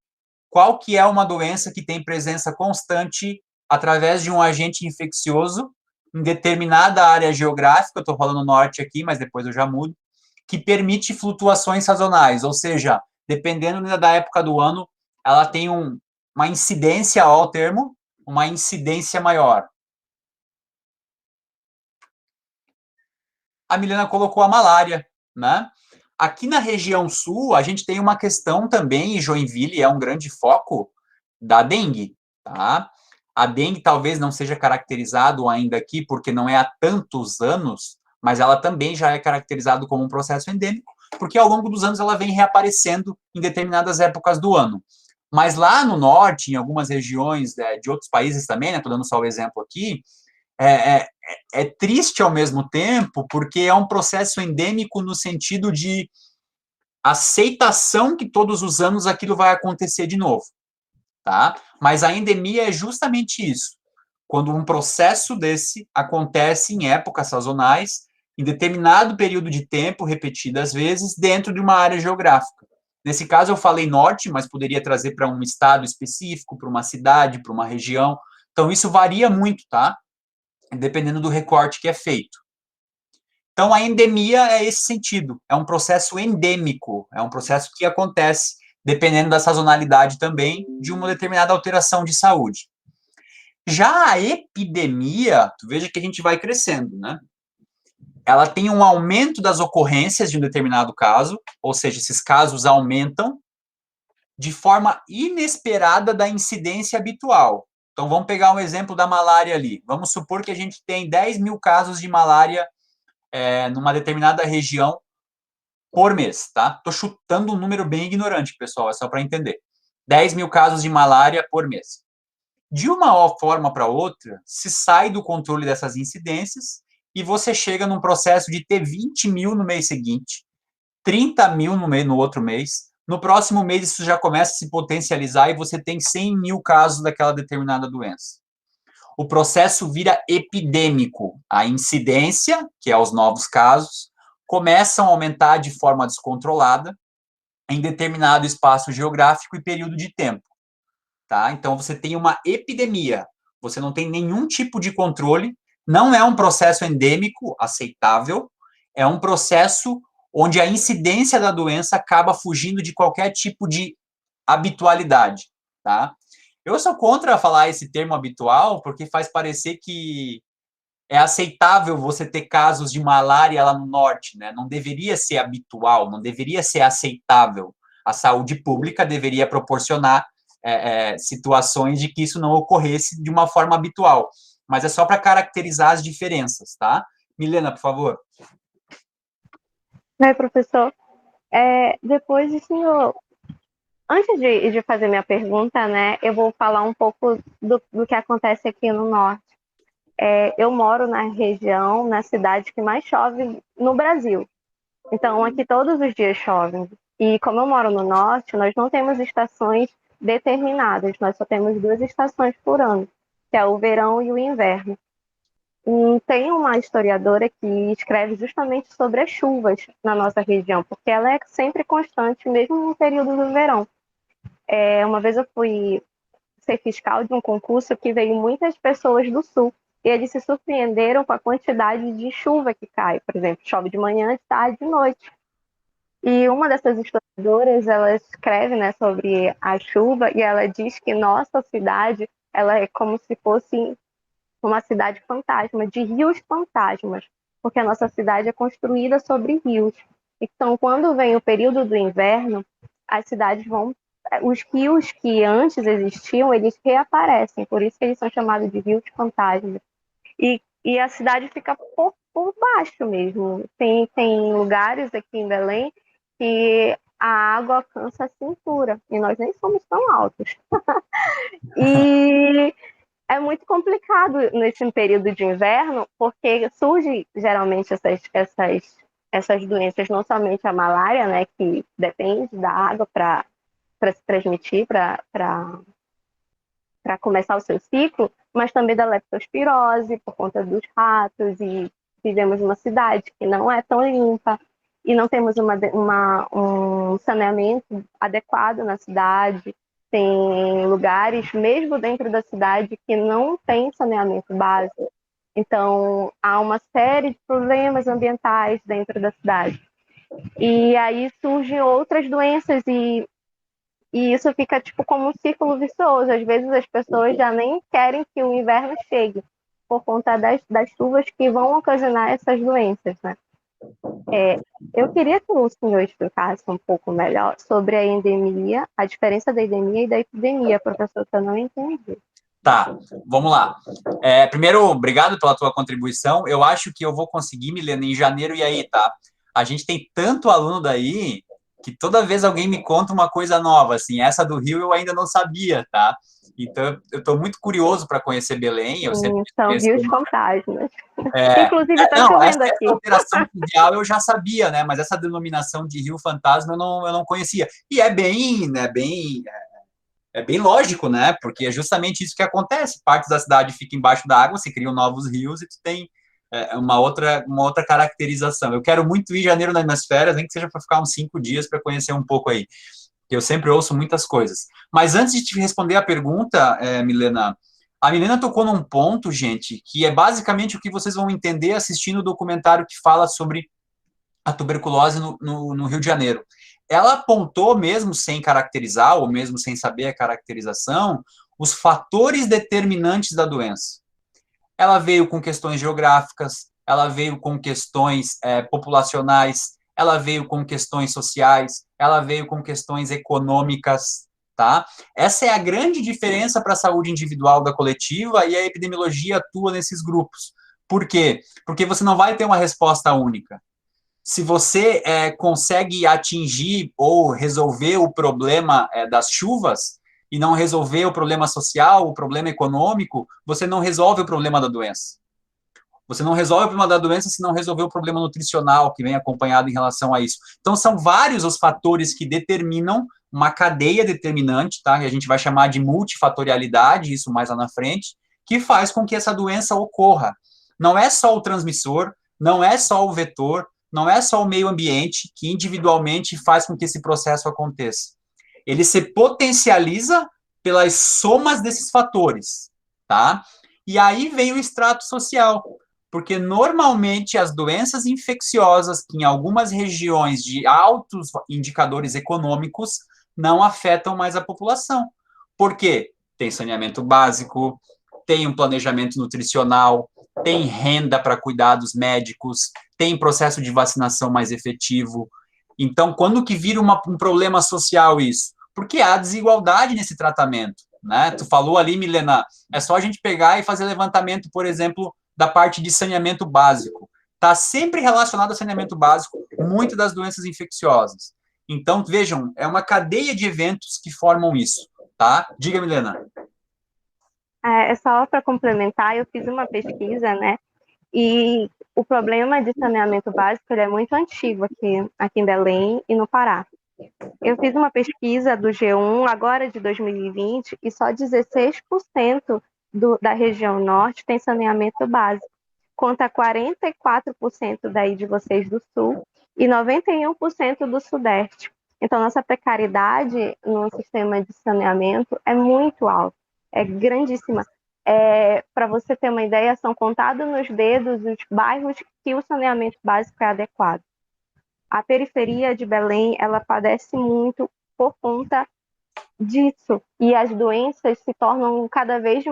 Qual que é uma doença que tem presença constante através de um agente infeccioso em determinada área geográfica, eu estou falando norte aqui, mas depois eu já mudo, que permite flutuações sazonais, ou seja, dependendo da época do ano, ela tem uma incidência, ó, o termo, uma incidência maior. A Milena colocou a malária, né? Aqui na região sul, a gente tem uma questão também, e Joinville é um grande foco, da dengue, tá? A dengue talvez não seja caracterizado ainda aqui, porque não é há tantos anos, mas ela também já é caracterizado como um processo endêmico, porque ao longo dos anos ela vem reaparecendo em determinadas épocas do ano. Mas lá no norte, em algumas regiões de outros países também, né? Estou dando só o exemplo aqui, é triste ao mesmo tempo, porque é um processo endêmico no sentido de aceitação que todos os anos aquilo vai acontecer de novo, tá? Mas a endemia é justamente isso, quando um processo desse acontece em épocas sazonais, em determinado período de tempo, repetidas vezes, dentro de uma área geográfica. Nesse caso, eu falei norte, mas poderia trazer para um estado específico, para uma cidade, para uma região. Então, isso varia muito, tá? Dependendo do recorte que é feito. Então, a endemia é esse sentido, é um processo endêmico, é um processo que acontece, dependendo da sazonalidade também, de uma determinada alteração de saúde. Já a epidemia, tu veja que a gente vai crescendo, né? Ela tem um aumento das ocorrências de um determinado caso, ou seja, esses casos aumentam de forma inesperada da incidência habitual. Então, vamos pegar um exemplo da malária ali. Vamos supor que a gente tem 10 mil casos de malária numa determinada região por mês, tá? Estou chutando um número bem ignorante, pessoal, é só para entender. 10 mil casos de malária por mês. De uma forma para outra, se sai do controle dessas incidências e você chega num processo de ter 20 mil no mês seguinte, 30 mil no outro mês. No próximo mês, isso já começa a se potencializar e você tem 100 mil casos daquela determinada doença. O processo vira epidêmico. A incidência, que é os novos casos, começam a aumentar de forma descontrolada em determinado espaço geográfico e período de tempo. Tá? Então, você tem uma epidemia. Você não tem nenhum tipo de controle. Não é um processo endêmico aceitável. É um processo onde a incidência da doença acaba fugindo de qualquer tipo de habitualidade, tá? Eu sou contra falar esse termo habitual, porque faz parecer que é aceitável você ter casos de malária lá no norte, né? Não deveria ser habitual, não deveria ser aceitável. A saúde pública deveria proporcionar situações de que isso não ocorresse de uma forma habitual. Mas é só para caracterizar as diferenças, tá? Milena, por favor. Professor, depois o senhor, antes de fazer minha pergunta, né, eu vou falar um pouco do que acontece aqui no norte. Eu moro na região, na cidade que mais chove no Brasil. Então, aqui todos os dias chove. E como eu moro no norte, nós não temos estações determinadas, nós só temos 2 estações por ano, que é o verão e o inverno. E tem uma historiadora que escreve justamente sobre as chuvas na nossa região, porque ela é sempre constante, mesmo no período do verão. Uma vez eu fui ser fiscal de um concurso que veio muitas pessoas do sul, e eles se surpreenderam com a quantidade de chuva que cai. Por exemplo, chove de manhã, de tarde, de noite. E uma dessas historiadoras, ela escreve, né, sobre a chuva, e ela diz que nossa cidade, ela é como se fosse uma cidade fantasma, de rios fantasmas, porque a nossa cidade é construída sobre rios. Então, quando vem o período do inverno, as cidades os rios que antes existiam, eles reaparecem, por isso que eles são chamados de rios fantasmas. E a cidade fica por baixo mesmo. Tem lugares aqui em Belém que a água alcança a cintura, e nós nem somos tão altos. E é muito complicado nesse período de inverno, porque surgem geralmente essas doenças, não somente a malária, né, que depende da água para se transmitir, para começar o seu ciclo, mas também da leptospirose, por conta dos ratos, e vivemos numa cidade que não é tão limpa, e não temos um saneamento adequado na cidade. Tem lugares, mesmo dentro da cidade, que não tem saneamento básico. Então, há uma série de problemas ambientais dentro da cidade. E aí surgem outras doenças e isso fica tipo como um círculo vicioso. Às vezes as pessoas já nem querem que o inverno chegue por conta das chuvas que vão ocasionar essas doenças, né? Eu queria que o senhor explicasse um pouco melhor sobre a endemia, a diferença da endemia e da epidemia, professor, que eu não entendi. Tá, vamos lá. Primeiro, obrigado pela tua contribuição. Eu acho que eu vou conseguir, Milena, em janeiro e aí, tá? A gente tem tanto aluno daí que toda vez alguém me conta uma coisa nova, assim. Essa do Rio eu ainda não sabia, tá? Então, eu estou muito curioso para conhecer Belém. Eu sempre são rios fantasmas. Inclusive, está chovendo aqui. Essa operação fluvial eu já sabia, né? Mas essa denominação de rio fantasma eu não conhecia. E é bem lógico, né? Porque é justamente isso que acontece. Partes da cidade ficam embaixo da água, se criam novos rios e tu tem uma outra caracterização. Eu quero muito ir em janeiro nas minhas férias, nem que seja para ficar uns 5 dias para conhecer um pouco aí. Eu sempre ouço muitas coisas. Mas antes de te responder a pergunta, Milena, a Milena tocou num ponto, gente, que é basicamente o que vocês vão entender assistindo o documentário que fala sobre a tuberculose no Rio de Janeiro. Ela apontou, mesmo sem caracterizar, ou mesmo sem saber a caracterização, os fatores determinantes da doença. Ela veio com questões geográficas, ela veio com questões populacionais, ela veio com questões sociais, ela veio com questões econômicas, tá? Essa é a grande diferença para a saúde individual da coletiva, e a epidemiologia atua nesses grupos. Por quê? Porque você não vai ter uma resposta única. Se você consegue atingir ou resolver o problema das chuvas e não resolver o problema social, o problema econômico, você não resolve o problema da doença. Você não resolve o problema da doença se não resolver o problema nutricional que vem acompanhado em relação a isso. Então, são vários os fatores que determinam uma cadeia determinante, tá? E a gente vai chamar de multifatorialidade, isso mais lá na frente, que faz com que essa doença ocorra. Não é só o transmissor, não é só o vetor, não é só o meio ambiente que individualmente faz com que esse processo aconteça. Ele se potencializa pelas somas desses fatores, tá? E aí vem o extrato social, porque normalmente as doenças infecciosas, que em algumas regiões de altos indicadores econômicos, não afetam mais a população. Por quê? Tem saneamento básico, tem um planejamento nutricional, tem renda para cuidados médicos, tem processo de vacinação mais efetivo. Então, quando que vira um problema social isso? Porque há desigualdade nesse tratamento, né? Tu falou ali, Milena, é só a gente pegar e fazer levantamento, por exemplo, da parte de saneamento básico. Está sempre relacionado a saneamento básico, muitas das doenças infecciosas. Então, vejam, é uma cadeia de eventos que formam isso, tá? Diga, Milena. Só para complementar, eu fiz uma pesquisa, né? E o problema de saneamento básico ele é muito antigo aqui em Belém e no Pará. Eu fiz uma pesquisa do G1 agora de 2020 e só 16% da região norte tem saneamento básico, contra 44% daí de vocês do sul e 91% do sudeste. Então, nossa precariedade no sistema de saneamento é muito alta, é grandíssima. Para você ter uma ideia, são contados nos dedos os bairros que o saneamento básico é adequado. A periferia de Belém, ela padece muito por conta disso, e as doenças se tornam cada vez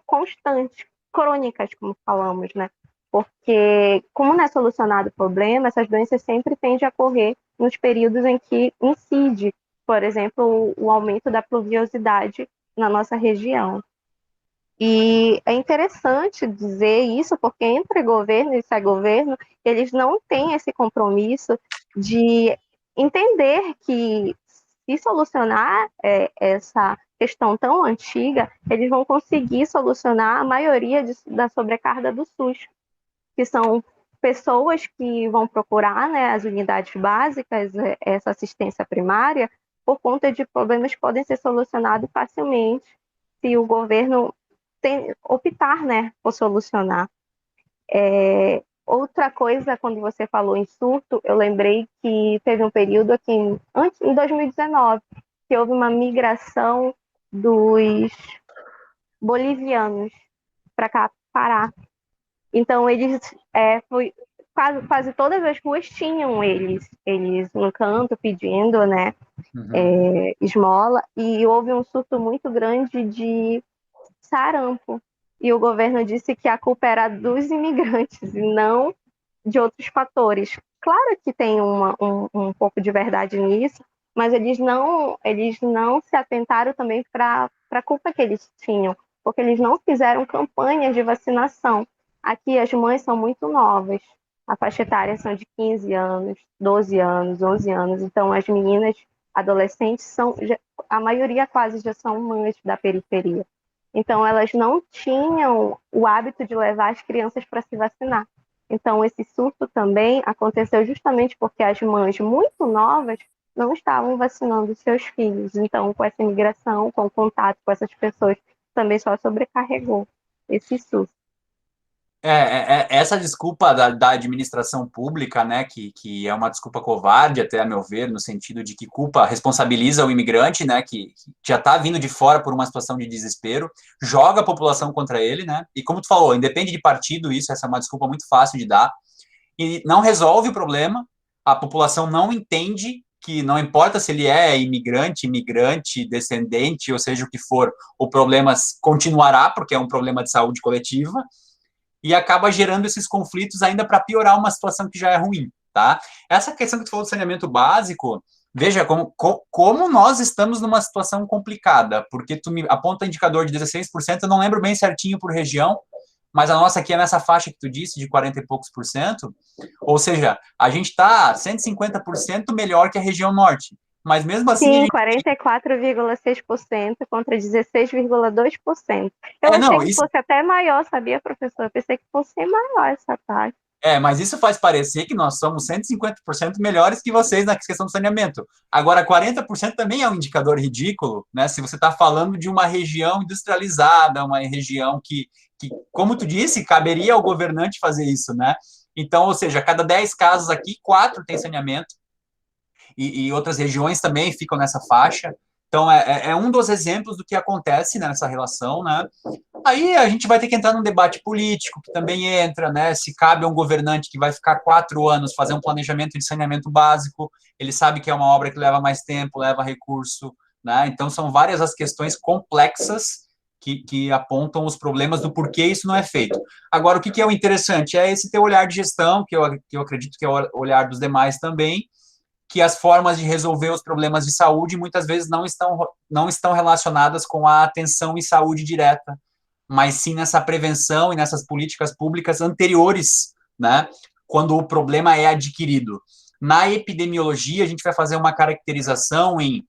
constantes, crônicas, como falamos, né? Porque, como não é solucionado o problema, essas doenças sempre tendem a ocorrer nos períodos em que incide, por exemplo, o aumento da pluviosidade na nossa região. E é interessante dizer isso, porque entre governo e sai governo, eles não têm esse compromisso de entender que, se solucionar essa questão tão antiga, eles vão conseguir solucionar a maioria da sobrecarga do SUS, que são pessoas que vão procurar, né, as unidades básicas, essa assistência primária, por conta de problemas que podem ser solucionados facilmente se o governo optar, né, por solucionar. Outra coisa, quando você falou em surto, eu lembrei que teve um período aqui, em 2019, que houve uma migração dos bolivianos para cá, Pará. Então, eles, quase todas as ruas tinham eles no canto pedindo, né, esmola, e houve um surto muito grande de sarampo. E o governo disse que a culpa era dos imigrantes e não de outros fatores. Claro que tem um pouco de verdade nisso, mas eles não se atentaram também para a culpa que eles tinham, porque eles não fizeram campanhas de vacinação. Aqui as mães são muito novas, a faixa etária são de 15 anos, 12 anos, 11 anos, então as meninas adolescentes a maioria quase já são mães da periferia. Então, elas não tinham o hábito de levar as crianças para se vacinar. Então, esse surto também aconteceu justamente porque as mães muito novas não estavam vacinando seus filhos. Então, com essa imigração, com o contato com essas pessoas, também só sobrecarregou esse surto. Essa desculpa da administração pública, né, que é uma desculpa covarde, até a meu ver, no sentido de que responsabiliza o imigrante, né, que já está vindo de fora por uma situação de desespero, joga a população contra ele, né, e como tu falou, independe de partido, essa é uma desculpa muito fácil de dar, e não resolve o problema, a população não entende que não importa se ele é imigrante, descendente, ou seja o que for, o problema continuará, porque é um problema de saúde coletiva, e acaba gerando esses conflitos ainda para piorar uma situação que já é ruim, tá? Essa questão que tu falou do saneamento básico, veja como nós estamos numa situação complicada, porque tu me aponta indicador de 16%, eu não lembro bem certinho por região, mas a nossa aqui é nessa faixa que tu disse, de 40 e poucos por cento, ou seja, a gente está 150% melhor que a região norte, mas mesmo assim... Sim, 44,6% contra 16,2%. Eu achei não, que fosse até maior, sabia, professor? Eu pensei que fosse maior essa taxa. Mas isso faz parecer que nós somos 150% melhores que vocês na questão do saneamento. Agora, 40% também é um indicador ridículo, né? Se você está falando de uma região industrializada, uma região que, como tu disse, caberia ao governante fazer isso, né? Então, ou seja, a cada 10 casos aqui, 4 tem saneamento, e outras regiões também ficam nessa faixa. Então, é um dos exemplos do que acontece nessa relação, né? Aí a gente vai ter que entrar num debate político, que também entra, né? Se cabe a um governante que vai ficar 4 anos fazer um planejamento de saneamento básico, ele sabe que é uma obra que leva mais tempo, leva recurso, né? Então, são várias as questões complexas que apontam os problemas do porquê isso não é feito. Agora, o que é o interessante? É esse teu olhar de gestão, que eu acredito que é o olhar dos demais também, que as formas de resolver os problemas de saúde muitas vezes não estão relacionadas com a atenção em saúde direta, mas sim nessa prevenção e nessas políticas públicas anteriores, né, quando o problema é adquirido. Na epidemiologia, a gente vai fazer uma caracterização em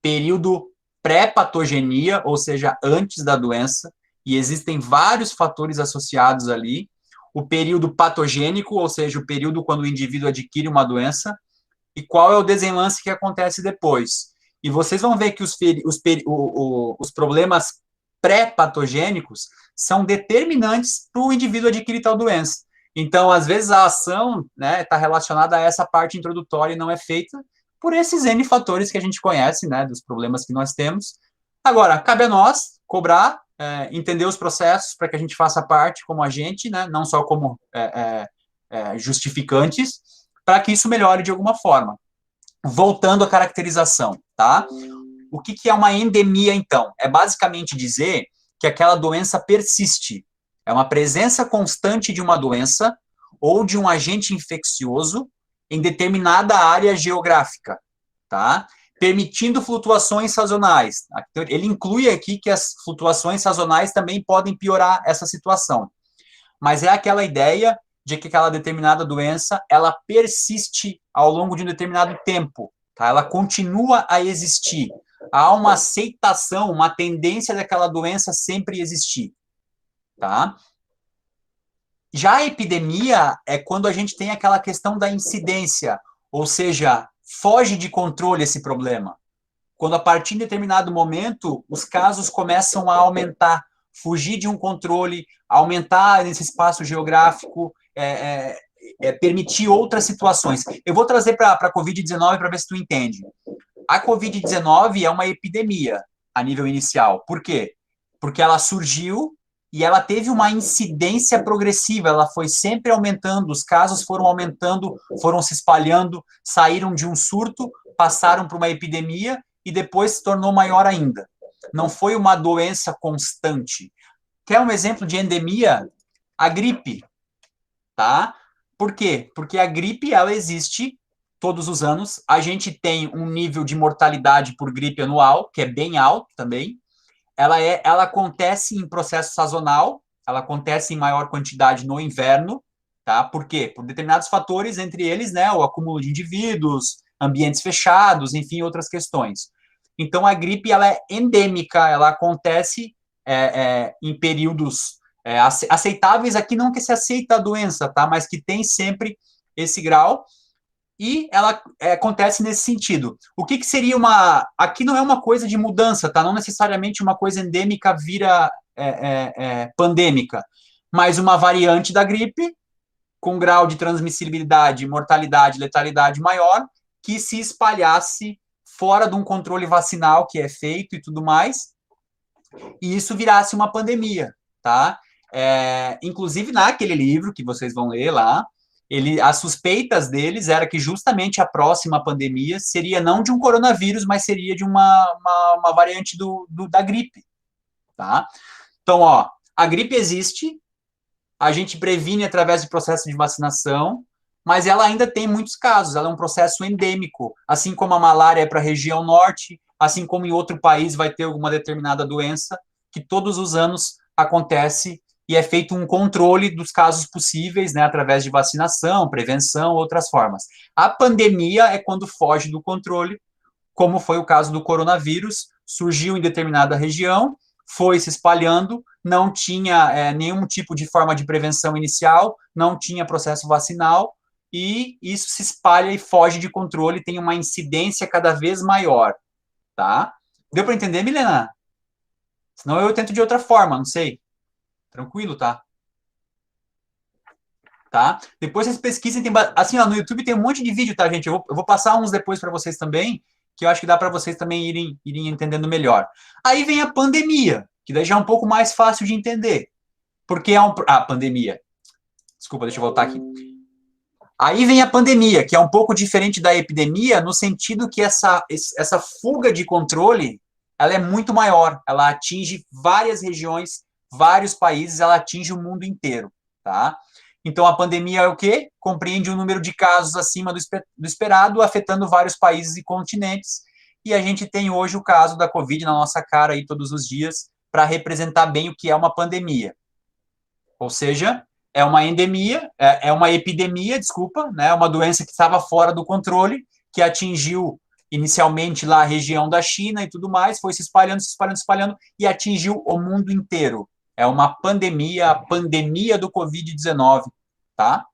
período pré-patogenia, ou seja, antes da doença, e existem vários fatores associados ali. O período patogênico, ou seja, o período quando o indivíduo adquire uma doença, e qual é o desenlace que acontece depois. E vocês vão ver que os problemas pré-patogênicos são determinantes para o indivíduo adquirir tal doença. Então, às vezes, a ação, né, está relacionada a essa parte introdutória e não é feita por esses N fatores que a gente conhece, né, dos problemas que nós temos. Agora, cabe a nós cobrar, entender os processos para que a gente faça parte como agente, né, não só como justificantes, para que isso melhore de alguma forma. Voltando à caracterização, tá? O que é uma endemia, então? É basicamente dizer que aquela doença persiste. É uma presença constante de uma doença ou de um agente infeccioso em determinada área geográfica, tá? Permitindo flutuações sazonais. Ele inclui aqui que as flutuações sazonais também podem piorar essa situação. Mas é aquela ideia de que aquela determinada doença, ela persiste ao longo de um determinado tempo, tá? Ela continua a existir. Há uma aceitação, uma tendência daquela doença sempre existir, tá? Já a epidemia é quando a gente tem aquela questão da incidência, ou seja, foge de controle esse problema. Quando a partir de determinado momento, os casos começam a aumentar, fugir de um controle, aumentar nesse espaço geográfico, permitir outras situações. Eu vou trazer para a Covid-19 para ver se tu entende. A Covid-19 é uma epidemia a nível inicial. Por quê? Porque ela surgiu e ela teve uma incidência progressiva, ela foi sempre aumentando, os casos foram aumentando, foram se espalhando, saíram de um surto, passaram para uma epidemia e depois se tornou maior ainda. Não foi uma doença constante. Quer um exemplo de endemia? A gripe, tá? Por quê? Porque a gripe, ela existe todos os anos. A gente tem um nível de mortalidade por gripe anual, que é bem alto também. Ela acontece em processo sazonal, ela acontece em maior quantidade no inverno, tá? Por quê? Por determinados fatores, entre eles, né, o acúmulo de indivíduos, ambientes fechados, enfim, outras questões. Então, a gripe, ela é endêmica, ela acontece em períodos aceitáveis, aqui não que se aceita a doença, tá? Mas que tem sempre esse grau, e ela acontece nesse sentido. O que seria aqui não é uma coisa de mudança, tá? Não necessariamente uma coisa endêmica vira pandêmica, mas uma variante da gripe, com grau de transmissibilidade, mortalidade, letalidade maior, que se espalhasse fora de um controle vacinal que é feito e tudo mais, e isso virasse uma pandemia, tá? Inclusive, naquele livro que vocês vão ler lá, as suspeitas deles era que justamente a próxima pandemia seria não de um coronavírus, mas seria de uma variante da gripe, tá? Então, ó, a gripe existe, a gente previne através do processo de vacinação, mas ela ainda tem muitos casos, ela é um processo endêmico, assim como a malária é para a região norte, assim como em outro país vai ter alguma determinada doença, que todos os anos acontece e é feito um controle dos casos possíveis, né, através de vacinação, prevenção, outras formas. A pandemia é quando foge do controle, como foi o caso do coronavírus, surgiu em determinada região, foi se espalhando, não tinha nenhum tipo de forma de prevenção inicial, não tinha processo vacinal, e isso se espalha e foge de controle, tem uma incidência cada vez maior, tá? Deu para entender, Milena? Senão eu tento de outra forma, não sei. Tranquilo, tá? Tá? Depois vocês pesquisem, assim, ó, no YouTube tem um monte de vídeo, tá, gente? Eu vou passar uns depois para vocês também, que eu acho que dá para vocês também irem entendendo melhor. Aí vem a pandemia, que daí já é um pouco mais fácil de entender. Porque pandemia. Desculpa, deixa eu voltar aqui. Aí vem a pandemia, que é um pouco diferente da epidemia, no sentido que essa fuga de controle, ela é muito maior. Ela atinge várias regiões, vários países, ela atinge o mundo inteiro, tá? Então, a pandemia é o quê? Compreende um número de casos acima do esperado, afetando vários países e continentes. E a gente tem hoje o caso da Covid na nossa cara aí todos os dias, para representar bem o que é uma pandemia. Ou seja, é uma endemia, é uma epidemia, desculpa, né? Uma doença que estava fora do controle, que atingiu inicialmente lá a região da China e tudo mais, foi se espalhando, e atingiu o mundo inteiro. É uma pandemia, a pandemia do Covid-19, tá?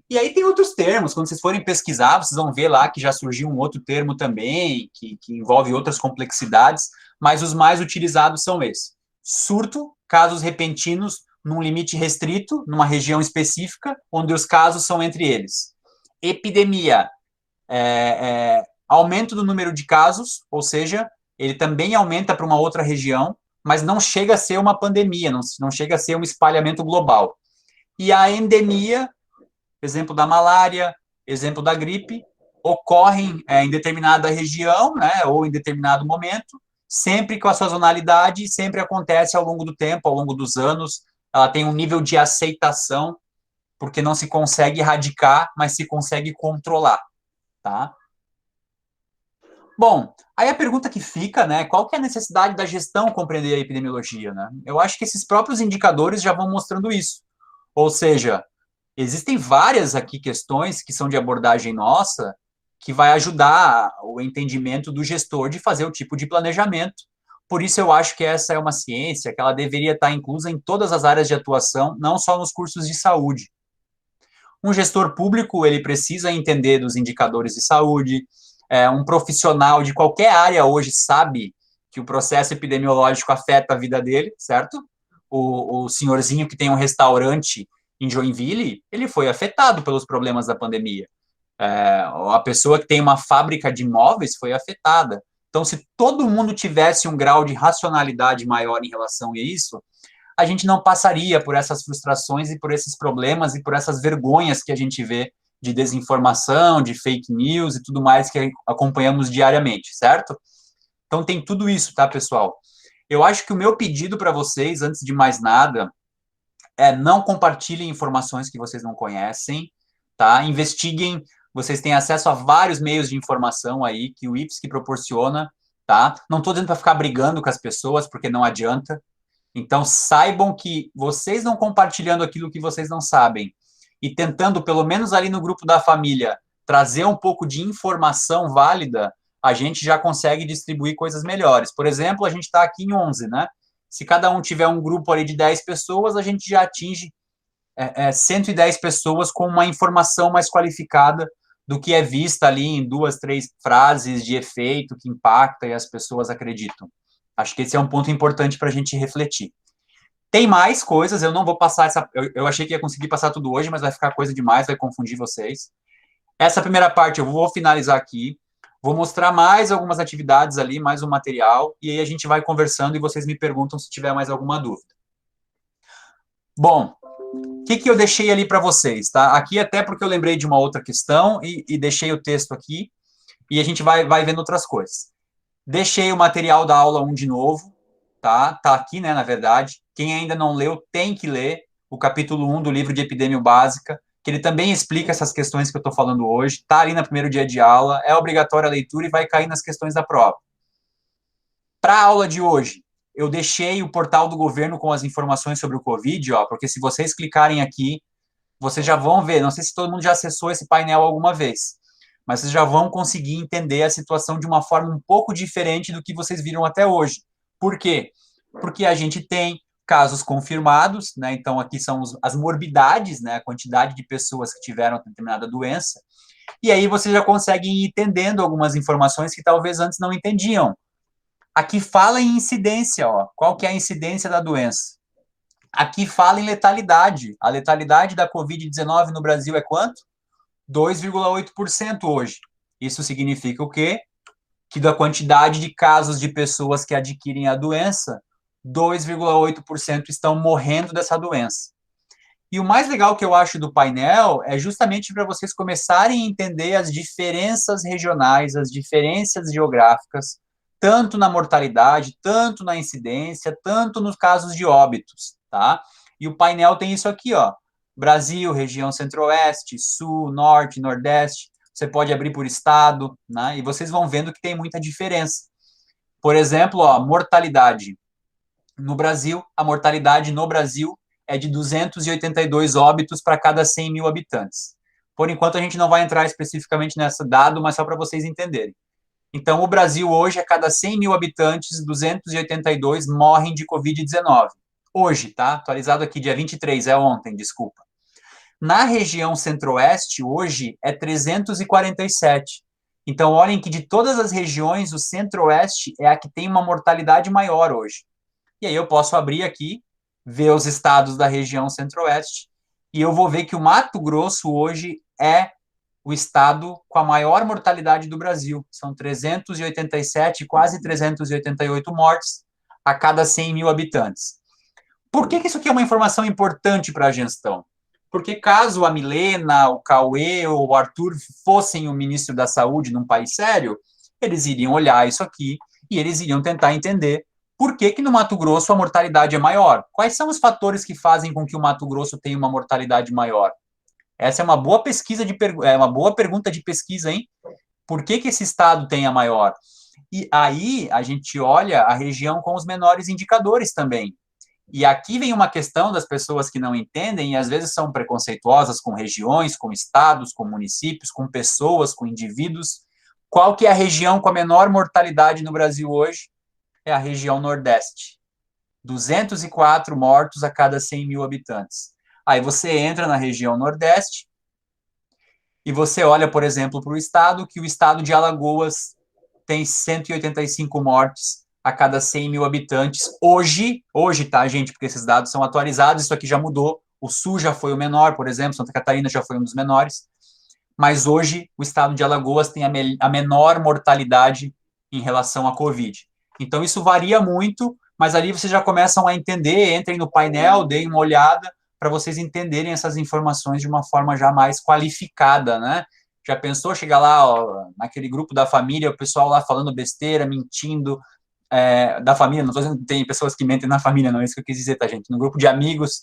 E aí tem outros termos, quando vocês forem pesquisar, vocês vão ver lá que já surgiu um outro termo também, que envolve outras complexidades, mas os mais utilizados são esses. Surto, casos repentinos num limite restrito, numa região específica, onde os casos são entre eles. Epidemia, aumento do número de casos, ou seja, ele também aumenta para uma outra região, mas não chega a ser uma pandemia, não chega a ser um espalhamento global. E a endemia, exemplo da malária, exemplo da gripe, ocorrem em determinada região, né, ou em determinado momento, sempre com a sazonalidade, sempre acontece ao longo do tempo, ao longo dos anos, ela tem um nível de aceitação, porque não se consegue erradicar, mas se consegue controlar, tá? Bom, aí a pergunta que fica, né, qual que é a necessidade da gestão compreender a epidemiologia, né? Eu acho que esses próprios indicadores já vão mostrando isso. Ou seja, existem várias aqui questões que são de abordagem nossa, que vai ajudar o entendimento do gestor de fazer o tipo de planejamento. Por isso eu acho que essa é uma ciência que ela deveria estar inclusa em todas as áreas de atuação, não só nos cursos de saúde. Um gestor público, ele precisa entender dos indicadores de saúde, um profissional de qualquer área hoje sabe que o processo epidemiológico afeta a vida dele, certo? O senhorzinho que tem um restaurante em Joinville, ele foi afetado pelos problemas da pandemia. A pessoa que tem uma fábrica de móveis foi afetada. Então, se todo mundo tivesse um grau de racionalidade maior em relação a isso, a gente não passaria por essas frustrações e por esses problemas e por essas vergonhas que a gente vê de desinformação, de fake news e tudo mais que acompanhamos diariamente, certo? Então tem tudo isso, tá, pessoal? Eu acho que o meu pedido para vocês, antes de mais nada, é não compartilhem informações que vocês não conhecem, tá? Investiguem, vocês têm acesso a vários meios de informação aí que o IFSC proporciona, tá? Não estou dizendo para ficar brigando com as pessoas, porque não adianta. Então saibam que vocês não compartilhando aquilo que vocês não sabem e tentando, pelo menos ali no grupo da família, trazer um pouco de informação válida, a gente já consegue distribuir coisas melhores. Por exemplo, a gente está aqui em 11, né? Se cada um tiver um grupo ali de 10 pessoas, a gente já atinge 110 pessoas com uma informação mais qualificada do que é vista ali em 2, 3 frases de efeito que impacta e as pessoas acreditam. Acho que esse é um ponto importante para a gente refletir. Tem mais coisas, eu não vou passar essa... Eu achei que ia conseguir passar tudo hoje, mas vai ficar coisa demais, vai confundir vocês. Essa primeira parte eu vou finalizar aqui, vou mostrar mais algumas atividades ali, mais um material, e aí a gente vai conversando e vocês me perguntam se tiver mais alguma dúvida. Bom, o que eu deixei ali para vocês, tá? Aqui até porque eu lembrei de uma outra questão e deixei o texto aqui, e a gente vai vendo outras coisas. Deixei o material da aula 1 de novo, tá? Tá aqui, né, na verdade. Quem ainda não leu tem que ler o capítulo 1 do livro de Epidemia Básica, que ele também explica essas questões que eu estou falando hoje, tá ali no primeiro dia de aula, é obrigatória a leitura e vai cair nas questões da prova. Para a aula de hoje, eu deixei o portal do governo com as informações sobre o Covid, ó, porque se vocês clicarem aqui, vocês já vão ver, não sei se todo mundo já acessou esse painel alguma vez, mas vocês já vão conseguir entender a situação de uma forma um pouco diferente do que vocês viram até hoje. Por quê? Porque a gente tem casos confirmados, né? Então aqui são as morbidades, né? A quantidade de pessoas que tiveram determinada doença, e aí vocês já conseguem ir entendendo algumas informações que talvez antes não entendiam. Aqui fala em incidência, ó. Qual que é a incidência da doença? Aqui fala em letalidade. A letalidade da Covid-19 no Brasil é quanto? 2,8% hoje. Isso significa o quê? Que da quantidade de casos de pessoas que adquirem a doença, 2,8% estão morrendo dessa doença. E o mais legal que eu acho do painel é justamente para vocês começarem a entender as diferenças regionais, as diferenças geográficas, tanto na mortalidade, tanto na incidência, tanto nos casos de óbitos, tá? E o painel tem isso aqui, ó. Brasil, região centro-oeste, sul, norte, nordeste. Você pode abrir por estado, né? E vocês vão vendo que tem muita diferença. Por exemplo, ó, mortalidade. No Brasil, a mortalidade no Brasil é de 282 óbitos para cada 100 mil habitantes. Por enquanto, a gente não vai entrar especificamente nesse dado, mas só para vocês entenderem. Então, o Brasil hoje, a cada 100 mil habitantes, 282 morrem de Covid-19. Hoje, tá? Atualizado aqui, dia 23, é ontem, desculpa. Na região centro-oeste, hoje, é 347. Então, olhem que de todas as regiões, o centro-oeste é a que tem uma mortalidade maior hoje. E aí eu posso abrir aqui, ver os estados da região centro-oeste, e eu vou ver que o Mato Grosso hoje é o estado com a maior mortalidade do Brasil. São 387, quase 388 mortes a cada 100 mil habitantes. Por que isso aqui é uma informação importante para a gestão? Porque caso a Milena, o Cauê ou o Arthur fossem o ministro da Saúde num país sério, eles iriam olhar isso aqui e eles iriam tentar entender por que no Mato Grosso a mortalidade é maior. Quais são os fatores que fazem com que o Mato Grosso tenha uma mortalidade maior? Essa é uma boa pesquisa uma boa pergunta de pesquisa, hein? Por que esse estado tem a maior? E aí a gente olha a região com os menores indicadores também. E aqui vem uma questão das pessoas que não entendem e às vezes são preconceituosas com regiões, com estados, com municípios, com pessoas, com indivíduos. Qual que é a região com a menor mortalidade no Brasil hoje? É a região Nordeste. 204 mortos a cada 100 mil habitantes. Aí você entra na região Nordeste e você olha, por exemplo, para o estado, que o estado de Alagoas tem 185 mortes a cada 100 mil habitantes. Hoje, tá, gente, porque esses dados são atualizados, isso aqui já mudou. O Sul já foi o menor, por exemplo, Santa Catarina já foi um dos menores. Mas hoje, o estado de Alagoas tem a menor mortalidade em relação à Covid. Então, isso varia muito, mas ali vocês já começam a entender, entrem no painel, deem uma olhada, para vocês entenderem essas informações de uma forma já mais qualificada, né? Já pensou chegar lá, ó, naquele grupo da família, o pessoal lá falando besteira, mentindo, da família, não estou dizendo que tem pessoas que mentem na família, não é isso que eu quis dizer, tá, gente? No grupo de amigos,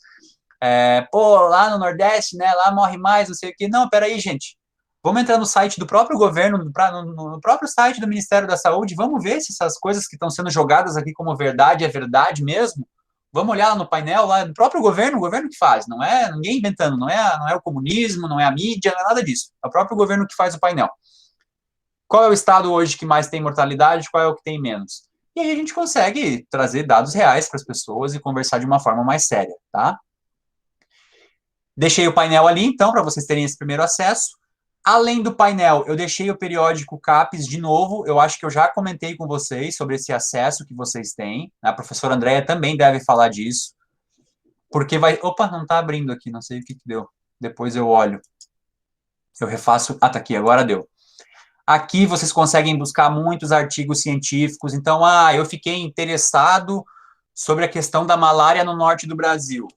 pô, lá no Nordeste, né, lá morre mais, não sei o quê. Não, peraí, gente, vamos entrar no site do próprio governo, no próprio site do Ministério da Saúde, vamos ver se essas coisas que estão sendo jogadas aqui como verdade é verdade mesmo. Vamos olhar lá no painel, lá do próprio governo, o governo que faz, não é ninguém inventando, não é o comunismo, não é a mídia, não é nada disso. É o próprio governo que faz o painel. Qual é o estado hoje que mais tem mortalidade, qual é o que tem menos? E aí a gente consegue trazer dados reais para as pessoas e conversar de uma forma mais séria, tá? Deixei o painel ali, então, para vocês terem esse primeiro acesso. Além do painel, eu deixei o periódico CAPES de novo, eu acho que eu já comentei com vocês sobre esse acesso que vocês têm, a professora Andréia também deve falar disso. porque vai... Opa, não está abrindo aqui, não sei o que deu. Depois eu olho. Eu refaço... Ah, tá aqui, agora deu. Aqui vocês conseguem buscar muitos artigos científicos. Então, eu fiquei interessado sobre a questão da malária no norte do Brasil.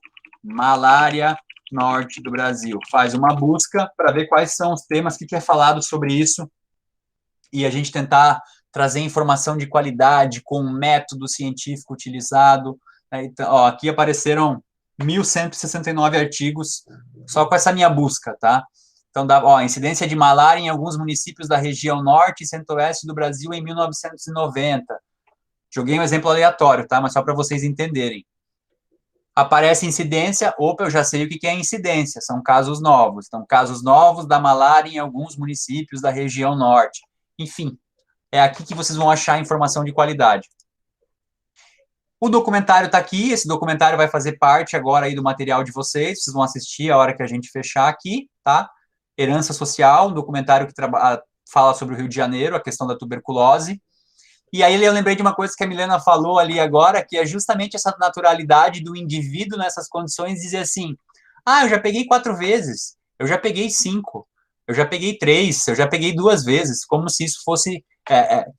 Malária norte do Brasil. Faz uma busca para ver quais são os temas que é falado sobre isso e a gente tentar trazer informação de qualidade com um método científico utilizado. Então, aqui apareceram 1.169 artigos só com essa minha busca, tá? Então, incidência de malária em alguns municípios da região norte e centro-oeste do Brasil em 1990. Joguei um exemplo aleatório, tá? Mas só para vocês entenderem. Aparece incidência, eu já sei o que é incidência, são casos novos. Então, casos novos da malária em alguns municípios da região norte. Enfim, é aqui que vocês vão achar informação de qualidade. O documentário está aqui, esse documentário vai fazer parte agora aí do material de vocês vão assistir a hora que a gente fechar aqui, tá? Herança Social, um documentário que fala sobre o Rio de Janeiro, a questão da tuberculose. E aí eu lembrei de uma coisa que a Milena falou ali agora, que é justamente essa naturalidade do indivíduo nessas condições, dizer assim, eu já peguei 4 vezes, eu já peguei 5, eu já peguei 3, eu já peguei 2 vezes, como se isso fosse,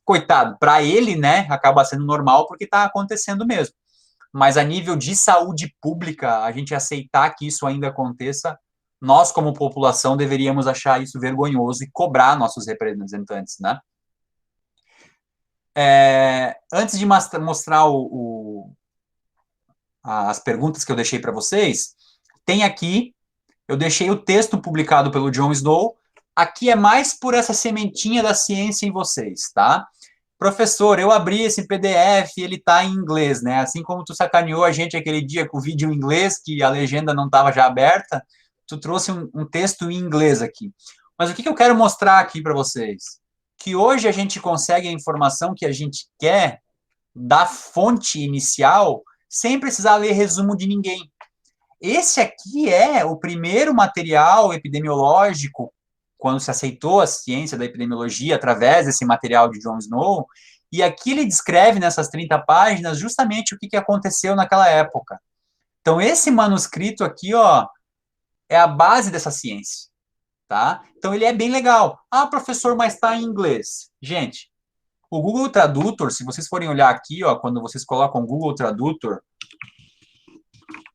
coitado, para ele, né, acaba sendo normal, porque está acontecendo mesmo. Mas a nível de saúde pública, a gente aceitar que isso ainda aconteça, nós, como população, deveríamos achar isso vergonhoso e cobrar nossos representantes, né? Antes de mostrar as perguntas que eu deixei para vocês, tem aqui, eu deixei o texto publicado pelo John Snow, aqui é mais por essa sementinha da ciência em vocês, tá? Professor, eu abri esse PDF, ele está em inglês, né? Assim como tu sacaneou a gente aquele dia com o vídeo em inglês, que a legenda não estava já aberta, tu trouxe um texto em inglês aqui. Mas o que eu quero mostrar aqui para vocês? Que hoje a gente consegue a informação que a gente quer da fonte inicial sem precisar ler resumo de ninguém. Esse aqui é o primeiro material epidemiológico, quando se aceitou a ciência da epidemiologia através desse material de John Snow, e aqui ele descreve nessas 30 páginas justamente o que aconteceu naquela época. Então, esse manuscrito aqui, é a base dessa ciência. Tá? Então, ele é bem legal. Professor, mas está em inglês. Gente, o Google Tradutor, se vocês forem olhar aqui, quando vocês colocam Google Tradutor,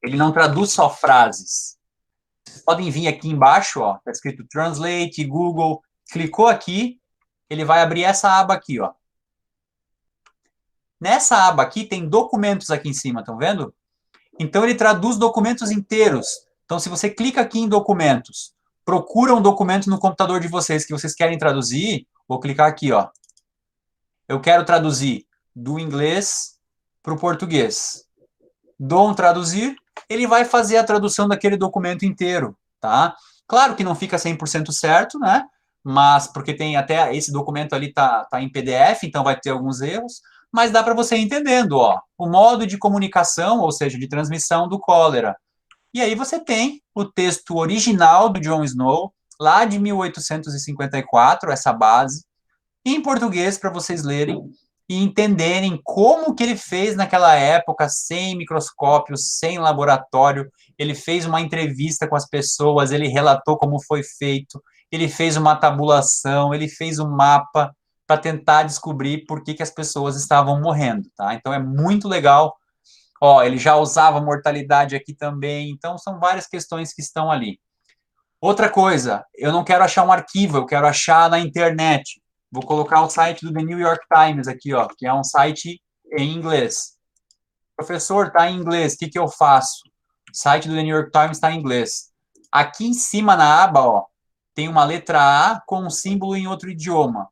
ele não traduz só frases. Vocês podem vir aqui embaixo, está escrito Translate, Google. Clicou aqui, ele vai abrir essa aba aqui, Nessa aba aqui, tem documentos aqui em cima, estão vendo? Então, ele traduz documentos inteiros. Então, se você clica aqui em documentos, procura um documento no computador de vocês que vocês querem traduzir, vou clicar aqui, Eu quero traduzir do inglês para o português. Dou um traduzir, ele vai fazer a tradução daquele documento inteiro, tá? Claro que não fica 100% certo, né? Mas, porque tem até esse documento ali tá em PDF, então vai ter alguns erros, mas dá para você ir entendendo, o modo de comunicação, ou seja, de transmissão do cólera. E aí você tem o texto original do John Snow, lá de 1854, essa base, em português para vocês lerem e entenderem como que ele fez naquela época, sem microscópio, sem laboratório. Ele fez uma entrevista com as pessoas, ele relatou como foi feito, ele fez uma tabulação, ele fez um mapa para tentar descobrir por que as pessoas estavam morrendo, tá? Então é muito legal. Ele já usava mortalidade aqui também, então são várias questões que estão ali. Outra coisa, eu não quero achar um arquivo, eu quero achar na internet. Vou colocar o site do The New York Times aqui, que é um site em inglês. Professor, está em inglês, o que eu faço? O site do The New York Times está em inglês. Aqui em cima na aba, tem uma letra A com um símbolo em outro idioma.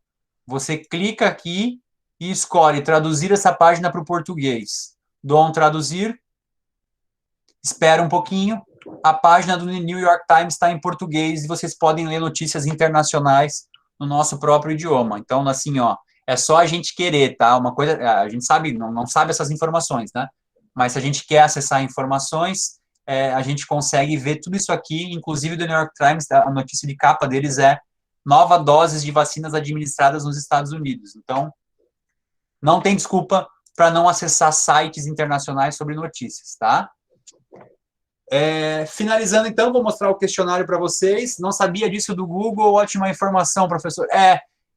Você clica aqui e escolhe traduzir essa página para o português. Dou um traduzir, espera um pouquinho, a página do New York Times está em português e vocês podem ler notícias internacionais no nosso próprio idioma. Então, assim, é só a gente querer, tá? Uma coisa, a gente sabe, não sabe essas informações, né? Mas se a gente quer acessar informações, a gente consegue ver tudo isso aqui, inclusive do New York Times, a notícia de capa deles é nova doses de vacinas administradas nos Estados Unidos. Então, não tem desculpa para não acessar sites internacionais sobre notícias, tá? Finalizando, então, vou mostrar o questionário para vocês. Não sabia disso do Google, ótima informação, professor.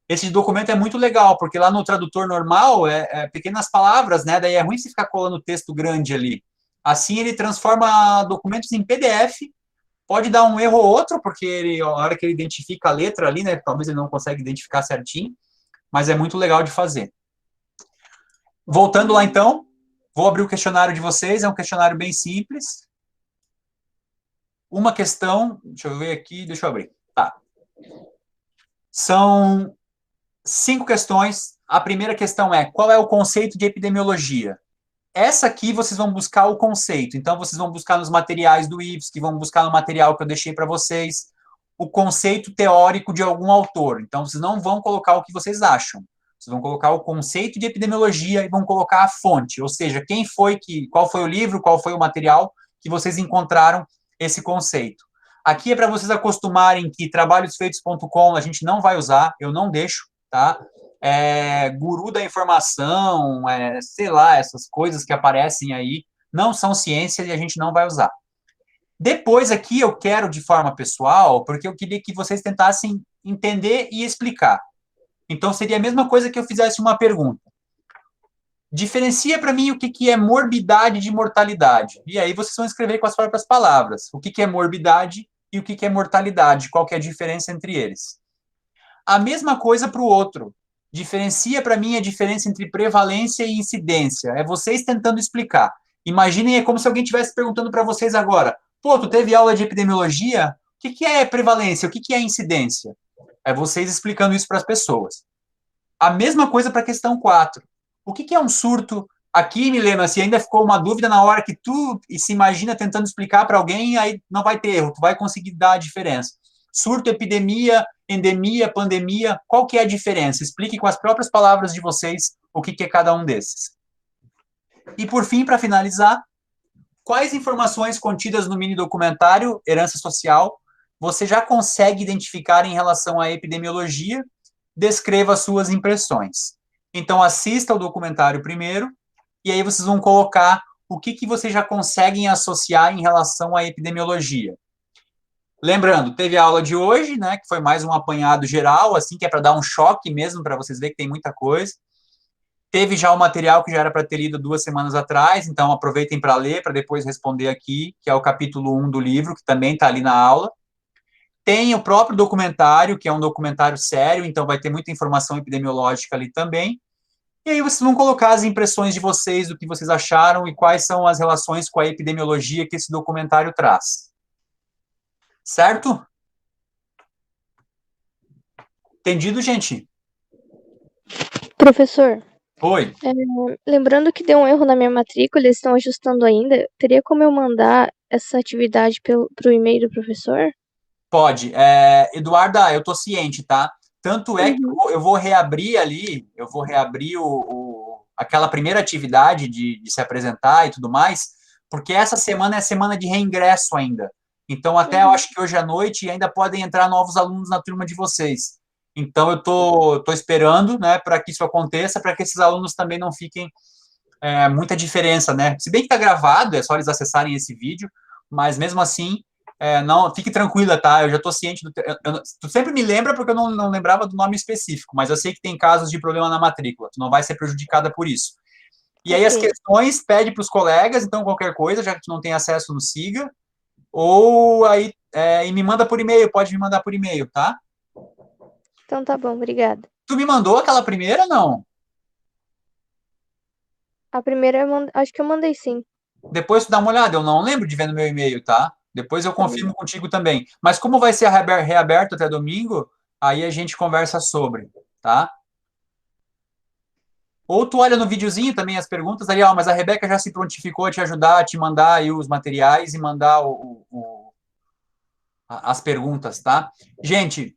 Esse documento é muito legal, porque lá no tradutor normal pequenas palavras, né? Daí é ruim se ficar colando texto grande ali. Assim, ele transforma documentos em PDF. Pode dar um erro ou outro, porque a hora que ele identifica a letra ali, né? Talvez ele não consiga identificar certinho, mas é muito legal de fazer. Voltando lá, então, vou abrir o questionário de vocês. É um questionário bem simples. Uma questão, deixa eu ver aqui, deixa eu abrir. Tá. São 5 questões. A primeira questão é: qual é o conceito de epidemiologia? Essa aqui vocês vão buscar o conceito. Então, vocês vão buscar nos materiais do IFSC, vão buscar no material que eu deixei para vocês, o conceito teórico de algum autor. Então, vocês não vão colocar o que vocês acham. Vocês vão colocar o conceito de epidemiologia e vão colocar a fonte, ou seja, qual foi o livro, qual foi o material que vocês encontraram esse conceito. Aqui é para vocês acostumarem que trabalhosfeitos.com a gente não vai usar, eu não deixo, tá? Guru da informação, sei lá, essas coisas que aparecem aí, não são ciência e a gente não vai usar. Depois aqui eu quero de forma pessoal, porque eu queria que vocês tentassem entender e explicar. Então seria a mesma coisa que eu fizesse uma pergunta. Diferencia para mim o que é morbidade de mortalidade. E aí vocês vão escrever com as próprias palavras. O que é morbidade e o que é mortalidade. Qual que é a diferença entre eles. A mesma coisa para o outro. Diferencia para mim a diferença entre prevalência e incidência. É vocês tentando explicar. Imaginem, é como se alguém estivesse perguntando para vocês agora: pô, tu teve aula de epidemiologia? O que é prevalência? O que é incidência? É vocês explicando isso para as pessoas. A mesma coisa para a questão 4. O que é um surto? Aqui, Milena, se ainda ficou uma dúvida na hora que tu se imagina tentando explicar para alguém, aí não vai ter erro, tu vai conseguir dar a diferença. Surto, epidemia, endemia, pandemia, qual que é a diferença? Explique com as próprias palavras de vocês o que é cada um desses. E, por fim, para finalizar, quais informações contidas no mini documentário Herança Social você já consegue identificar em relação à epidemiologia? Descreva suas impressões. Então, assista o documentário primeiro, e aí vocês vão colocar o que vocês já conseguem associar em relação à epidemiologia. Lembrando, teve a aula de hoje, né, que foi mais um apanhado geral, assim, que é para dar um choque mesmo, para vocês verem que tem muita coisa. Teve já o material que já era para ter lido 2 semanas atrás, então aproveitem para ler, para depois responder aqui, que é o capítulo 1 do livro, que também está ali na aula. Tem o próprio documentário, que é um documentário sério, então vai ter muita informação epidemiológica ali também. E aí vocês vão colocar as impressões de vocês, do que vocês acharam e quais são as relações com a epidemiologia que esse documentário traz. Certo? Entendido, gente? Professor, Oi. lembrando que deu um erro na minha matrícula, eles estão ajustando ainda. Teria como eu mandar essa atividade pro e-mail do professor? Pode. Eduarda, eu tô ciente, tá? Tanto é que eu vou reabrir ali, aquela primeira atividade de se apresentar e tudo mais, porque essa semana é semana de reingresso ainda. Então, até eu acho que hoje à noite ainda podem entrar novos alunos na turma de vocês. Então, eu tô esperando, né, para que isso aconteça, para que esses alunos também não fiquem muita diferença, né? Se bem que tá gravado, é só eles acessarem esse vídeo, mas mesmo assim, não, fique tranquila, tá? Eu já tô ciente tu sempre me lembra porque eu não lembrava do nome específico, mas eu sei que tem casos de problema na matrícula, tu não vai ser prejudicada por isso. E aí as questões, pede para os colegas, então qualquer coisa, já que tu não tem acesso no Siga, ou aí, e me manda por e-mail, pode me mandar por e-mail, tá? Então tá bom, obrigada. Tu me mandou aquela primeira, não? A primeira, acho que eu mandei sim. Depois tu dá uma olhada, eu não lembro de ver no meu e-mail, tá? Depois eu confirmo contigo também. Mas como vai ser reaberto até domingo, aí a gente conversa sobre, tá? Ou tu olha no videozinho também as perguntas ali, mas a Rebeca já se prontificou a te ajudar, a te mandar aí os materiais e mandar as perguntas, tá? Gente,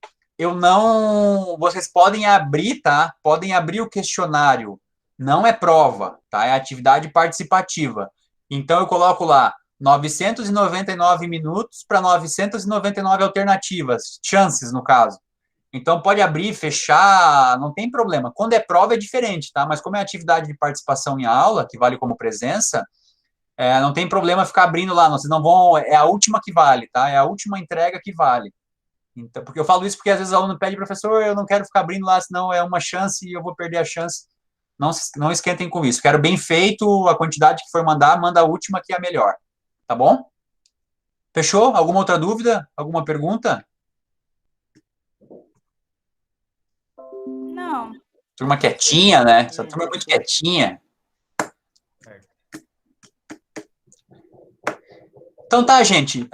vocês podem abrir, tá? Podem abrir o questionário. Não é prova, tá? É atividade participativa. Então, eu coloco lá 999 minutos para 999 alternativas, chances, no caso. Então, pode abrir, fechar, não tem problema. Quando é prova, é diferente, tá? Mas como é atividade de participação em aula, que vale como presença, não tem problema ficar abrindo lá, vocês não vão, é a última que vale, tá? É a última entrega que vale. Então, porque eu falo isso porque às vezes o aluno pede, professor, eu não quero ficar abrindo lá, senão é uma chance e eu vou perder a chance. Não esquentem com isso. Quero bem feito, a quantidade que for mandar, manda a última que é a melhor. Tá bom? Fechou? Alguma outra dúvida? Alguma pergunta? Não. Turma quietinha, né? Essa turma é muito quietinha. Então tá, gente.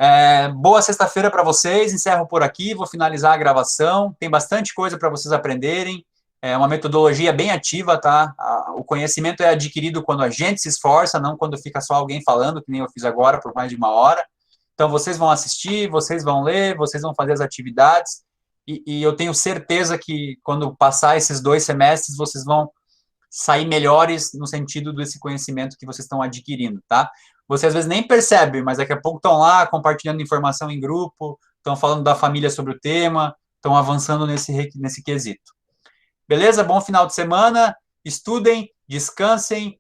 Boa sexta-feira para vocês. Encerro por aqui. Vou finalizar a gravação. Tem bastante coisa para vocês aprenderem. É uma metodologia bem ativa, tá? O conhecimento é adquirido quando a gente se esforça, não quando fica só alguém falando, que nem eu fiz agora, por mais de uma hora. Então, vocês vão assistir, vocês vão ler, vocês vão fazer as atividades, e eu tenho certeza que quando passar esses 2 semestres, vocês vão sair melhores no sentido desse conhecimento que vocês estão adquirindo, tá? Vocês às vezes nem percebem, mas daqui a pouco estão lá compartilhando informação em grupo, estão falando da família sobre o tema, estão avançando nesse quesito. Beleza? Bom final de semana, estudem, descansem,